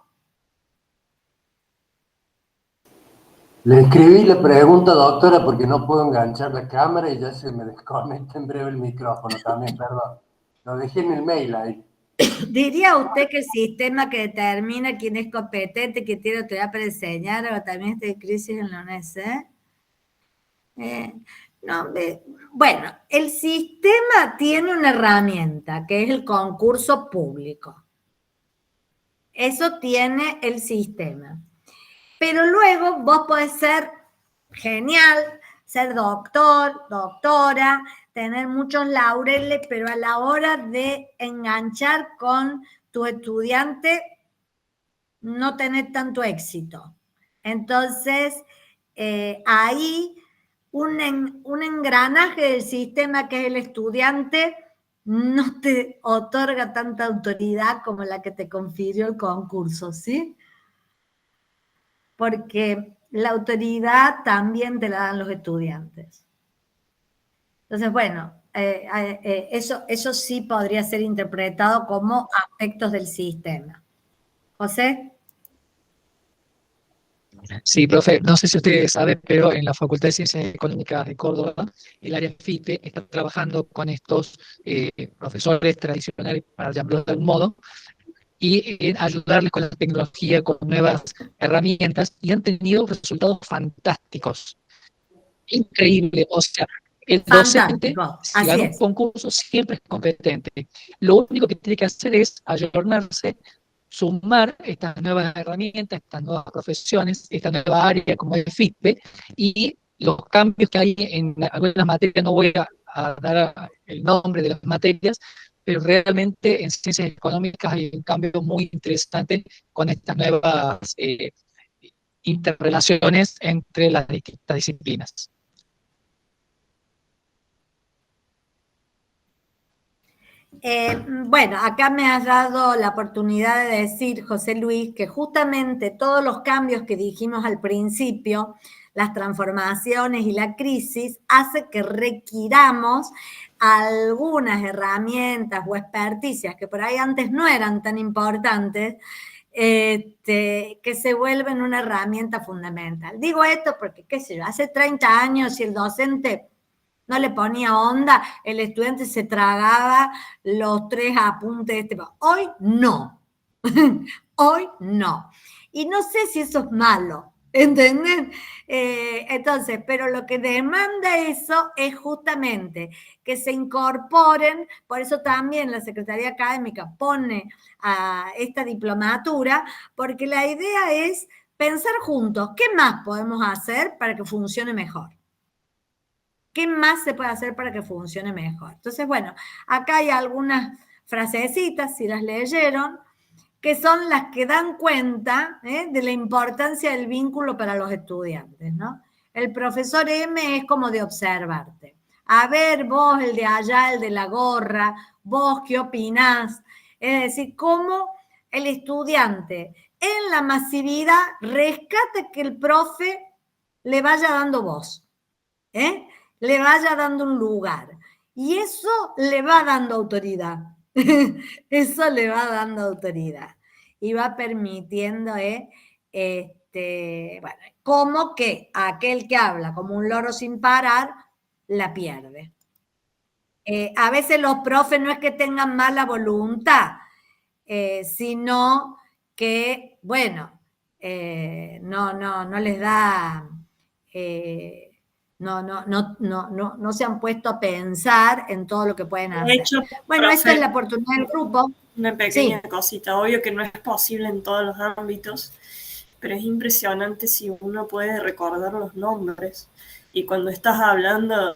Le escribí la pregunta, doctora, porque no puedo enganchar la cámara y ya se me desconecta en breve el micrófono también, perdón. Lo dejé en el mail ahí. ¿Diría usted que el sistema que determina quién es competente, que tiene autoridad para enseñar, o también está en crisis en la UNED? Bueno, el sistema tiene una herramienta, que es el concurso público. Eso tiene el sistema. Pero luego vos podés ser genial, ser doctor, doctora, tener muchos laureles, pero a la hora de enganchar con tu estudiante no tener tanto éxito. Entonces, ahí un engranaje del sistema que es el estudiante no te otorga tanta autoridad como la que te confirió el concurso, ¿sí? Porque la autoridad también te la dan los estudiantes. Entonces, bueno, eso sí podría ser interpretado como aspectos del sistema. ¿José? Sí, profe, no sé si ustedes saben, pero en la Facultad de Ciencias Económicas de Córdoba, el área FIPE está trabajando con estos profesores tradicionales, para llamarlos de algún modo, y ayudarles con la tecnología, con nuevas herramientas, y han tenido resultados fantásticos. Increíble, o sea, El docente, Fantástico, si así gana un es. concurso, siempre es competente. Lo único que tiene que hacer es ayornarse, sumar estas nuevas herramientas, estas nuevas profesiones, esta nueva área como el FISPE, y los cambios que hay en algunas materias, no voy a dar el nombre de las materias, pero realmente en ciencias económicas hay un cambio muy interesante con estas nuevas interrelaciones entre las distintas disciplinas. Bueno, acá me has dado la oportunidad de decir, José Luis, que justamente todos los cambios que dijimos al principio, las transformaciones y la crisis, hace que requiramos algunas herramientas o experticias que por ahí antes no eran tan importantes, que se vuelven una herramienta fundamental. Digo esto porque, qué sé yo, hace 30 años si el docente no le ponía onda, el estudiante se tragaba los 3 apuntes de este. Hoy no. Hoy no. Y no sé si eso es malo, ¿entendés? Entonces, pero lo que demanda eso es justamente que se incorporen, por eso también la Secretaría Académica pone a esta diplomatura, porque la idea es pensar juntos, ¿qué más podemos hacer para que funcione mejor? ¿Qué más se puede hacer para que funcione mejor? Entonces, bueno, acá hay algunas frasecitas, si las leyeron, que son las que dan cuenta de la importancia del vínculo para los estudiantes, ¿no? El profesor M es como de observarte. A ver, vos, el de allá, el de la gorra, vos, ¿qué opinás? Es decir, cómo el estudiante en la masividad rescata que el profe le vaya dando voz, le vaya dando un lugar. Y eso le va dando autoridad. Eso le va dando autoridad. Y va permitiendo, bueno, como que aquel que habla como un loro sin parar, la pierde. A veces los profes no es que tengan mala voluntad, sino que, bueno, no les da... No se han puesto a pensar en todo lo que pueden hacer. De hecho, bueno, profe, esta es la oportunidad del grupo. Una pequeña Sí. cosita, obvio que no es posible en todos los ámbitos, pero es impresionante si uno puede recordar los nombres. Y cuando estás hablando,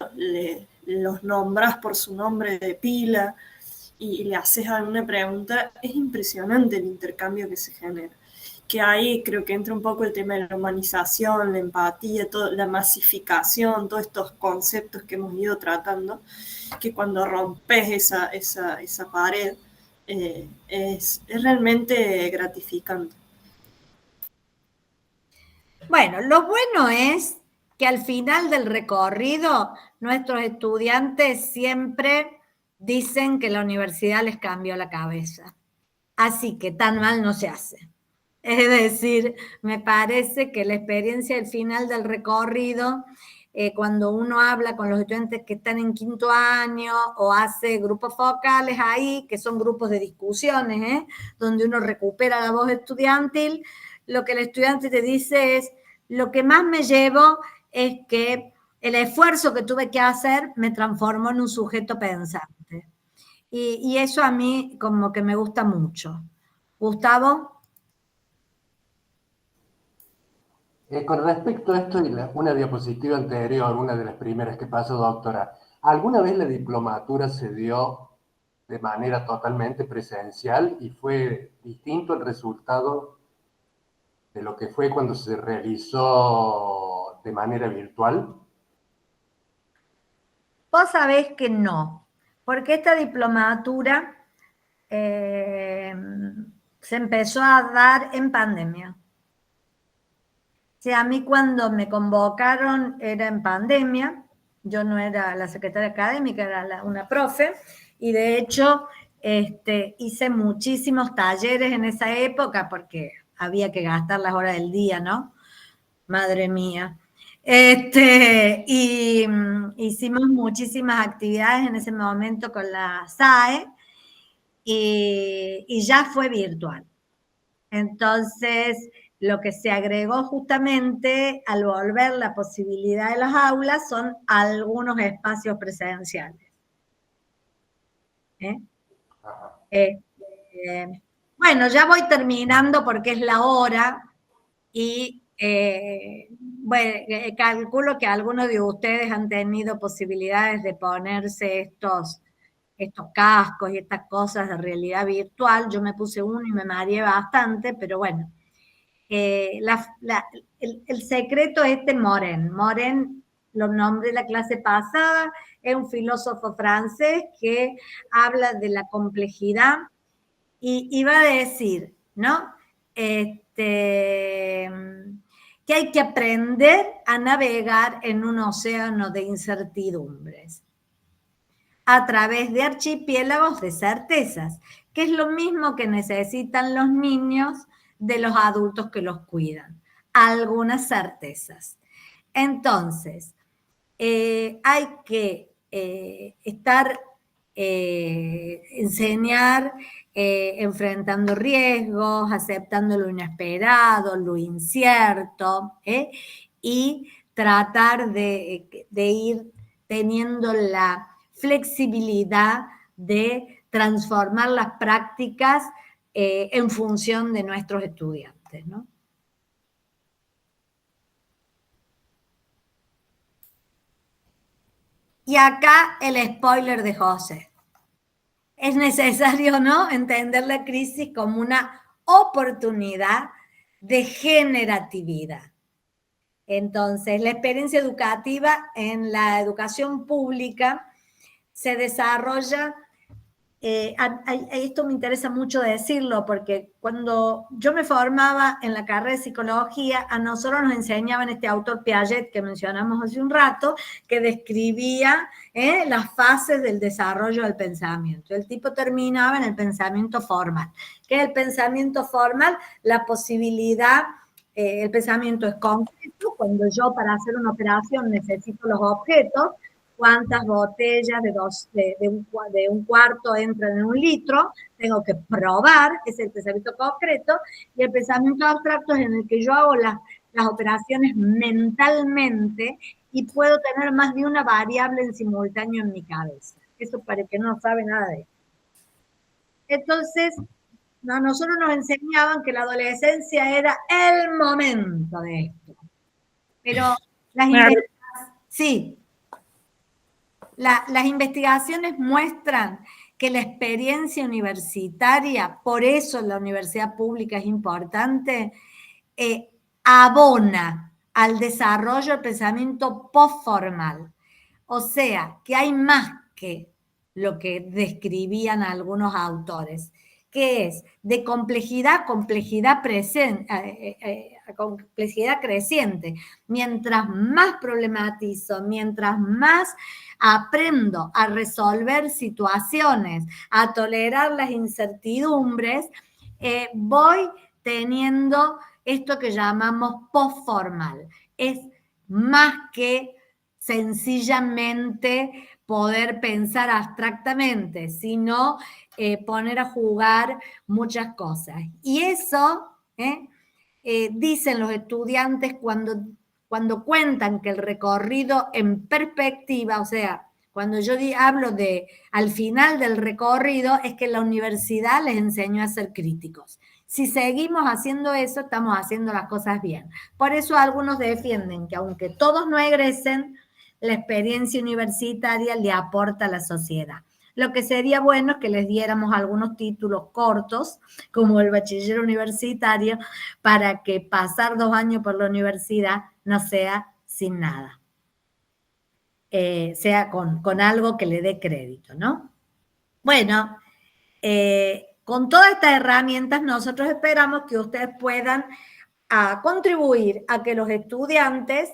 los nombras por su nombre de pila y le haces alguna pregunta, es impresionante el intercambio que se genera. Que ahí creo que entra un poco el tema de la humanización, la empatía, la masificación, todos estos conceptos que hemos ido tratando, que cuando rompes esa pared es realmente gratificante. Bueno, lo bueno es que al final del recorrido nuestros estudiantes siempre dicen que la universidad les cambió la cabeza. Así que tan mal no se hace. Es decir, me parece que la experiencia al final del recorrido, cuando uno habla con los estudiantes que están en 5º año o hace grupos focales ahí, que son grupos de discusiones, donde uno recupera la voz estudiantil, lo que el estudiante te dice es, lo que más me llevo es que el esfuerzo que tuve que hacer me transformó en un sujeto pensante. Y eso a mí como que me gusta mucho. Gustavo. Con respecto a esto y una diapositiva anterior, una de las primeras que pasó, doctora, ¿alguna vez la diplomatura se dio de manera totalmente presencial y fue distinto el resultado de lo que fue cuando se realizó de manera virtual? Vos sabés que no, porque esta diplomatura se empezó a dar en pandemia. O sea, a mí cuando me convocaron era en pandemia, yo no era la secretaria académica, era una profe, y de hecho hice muchísimos talleres en esa época porque había que gastar las horas del día, ¿no? Madre mía. Y hicimos muchísimas actividades en ese momento con la SAE y ya fue virtual. Entonces, lo que se agregó justamente al volver la posibilidad de las aulas son algunos espacios presenciales. Bueno, ya voy terminando porque es la hora y bueno, calculo que algunos de ustedes han tenido posibilidades de ponerse estos cascos y estas cosas de realidad virtual. Yo me puse uno y me mareé bastante, pero bueno. El secreto es de Morin. Morin, lo nombré la clase pasada, es un filósofo francés que habla de la complejidad y va a decir, ¿no? Que hay que aprender a navegar en un océano de incertidumbres a través de archipiélagos de certezas, que es lo mismo que necesitan los niños de los adultos que los cuidan, algunas certezas. Entonces, hay que enseñar enfrentando riesgos, aceptando lo inesperado, lo incierto, y tratar de ir teniendo la flexibilidad de transformar las prácticas en función de nuestros estudiantes, ¿no? Y acá el spoiler de José. Es necesario, ¿no?, entender la crisis como una oportunidad de generatividad. Entonces, la experiencia educativa en la educación pública se desarrolla, esto me interesa mucho decirlo, porque cuando yo me formaba en la carrera de psicología, a nosotros nos enseñaban este autor Piaget, que mencionamos hace un rato, que describía las fases del desarrollo del pensamiento. El tipo terminaba en el pensamiento formal. ¿Qué es el pensamiento formal? La posibilidad, el pensamiento es concreto, cuando yo para hacer una operación necesito los objetos, cuántas botellas de un cuarto entran en un litro, tengo que probar, es el pensamiento concreto, y el pensamiento abstracto es en el que yo hago las operaciones mentalmente y puedo tener más de una variable en simultáneo en mi cabeza. Eso para el que no sabe nada de eso. Entonces, a nosotros nos enseñaban que la adolescencia era el momento de esto. Pero las investigaciones muestran que la experiencia universitaria, por eso la universidad pública es importante, abona al desarrollo del pensamiento postformal. O sea, que hay más que lo que describían algunos autores, que es de complejidad creciente. Mientras más problematizo, mientras más aprendo a resolver situaciones, a tolerar las incertidumbres, voy teniendo esto que llamamos postformal. Es más que sencillamente poder pensar abstractamente, sino poner a jugar muchas cosas. Y eso, dicen los estudiantes cuando cuentan que el recorrido en perspectiva, o sea, cuando yo hablo de al final del recorrido, es que la universidad les enseñó a ser críticos. Si seguimos haciendo eso, estamos haciendo las cosas bien. Por eso algunos defienden que aunque todos no egresen, la experiencia universitaria le aporta a la sociedad. Lo que sería bueno es que les diéramos algunos títulos cortos, como el bachiller universitario, para que pasar 2 años por la universidad no sea sin nada. Sea con algo que le dé crédito, ¿no? Bueno, con todas estas herramientas nosotros esperamos que ustedes puedan contribuir a que los estudiantes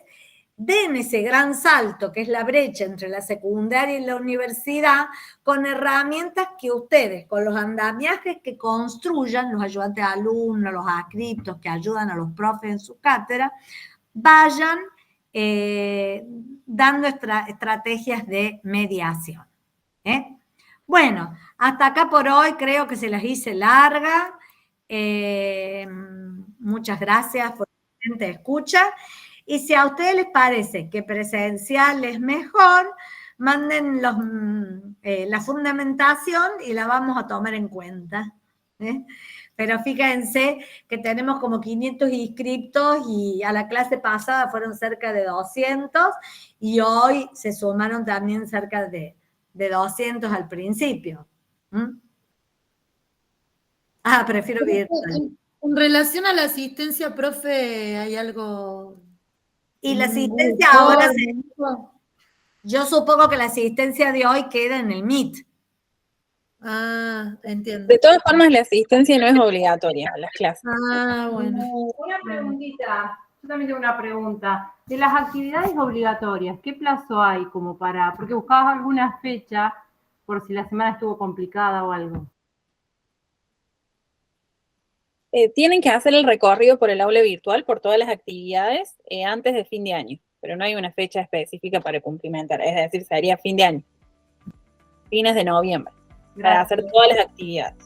den ese gran salto, que es la brecha entre la secundaria y la universidad, con herramientas que ustedes, con los andamiajes que construyan, los ayudantes de alumnos, los adscriptos que ayudan a los profes en su cátedra, vayan dando estrategias de mediación. Bueno, hasta acá por hoy creo que se las hice larga. Muchas gracias por la gente escucha. Y si a ustedes les parece que presencial es mejor, manden la fundamentación y la vamos a tomar en cuenta. Pero fíjense que tenemos como 500 inscriptos y a la clase pasada fueron cerca de 200 y hoy se sumaron también cerca de 200 al principio. Prefiero virtual. En relación a la asistencia, profe, ¿hay algo? Y la asistencia ahora, yo supongo que la asistencia de hoy queda en el Meet. Entiendo. De todas formas, la asistencia no es obligatoria a las clases. Bueno. Una preguntita, yo también tengo una pregunta. De las actividades obligatorias, ¿qué plazo hay como para, porque buscabas alguna fecha por si la semana estuvo complicada o algo? Tienen que hacer el recorrido por el aula virtual, por todas las actividades, antes de fin de año, pero no hay una fecha específica para cumplimentar, es decir, sería fin de año, fines de noviembre, para hacer todas las actividades.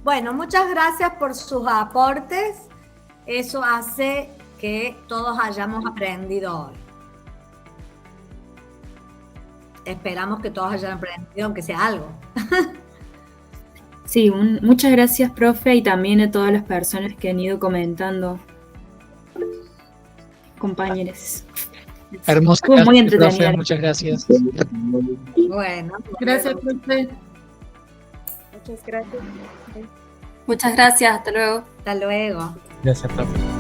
Bueno, muchas gracias por sus aportes. Eso hace que todos hayamos aprendido hoy. Esperamos que todos hayan aprendido, aunque sea algo. Sí, muchas gracias, profe, y también a todas las personas que han ido comentando. Compañeros. Hermosa Estuvo muy clase, entretenida. profe, muchas gracias. Bueno. Gracias, profe. Muchas gracias. Hasta luego. Hasta luego. Gracias, profe.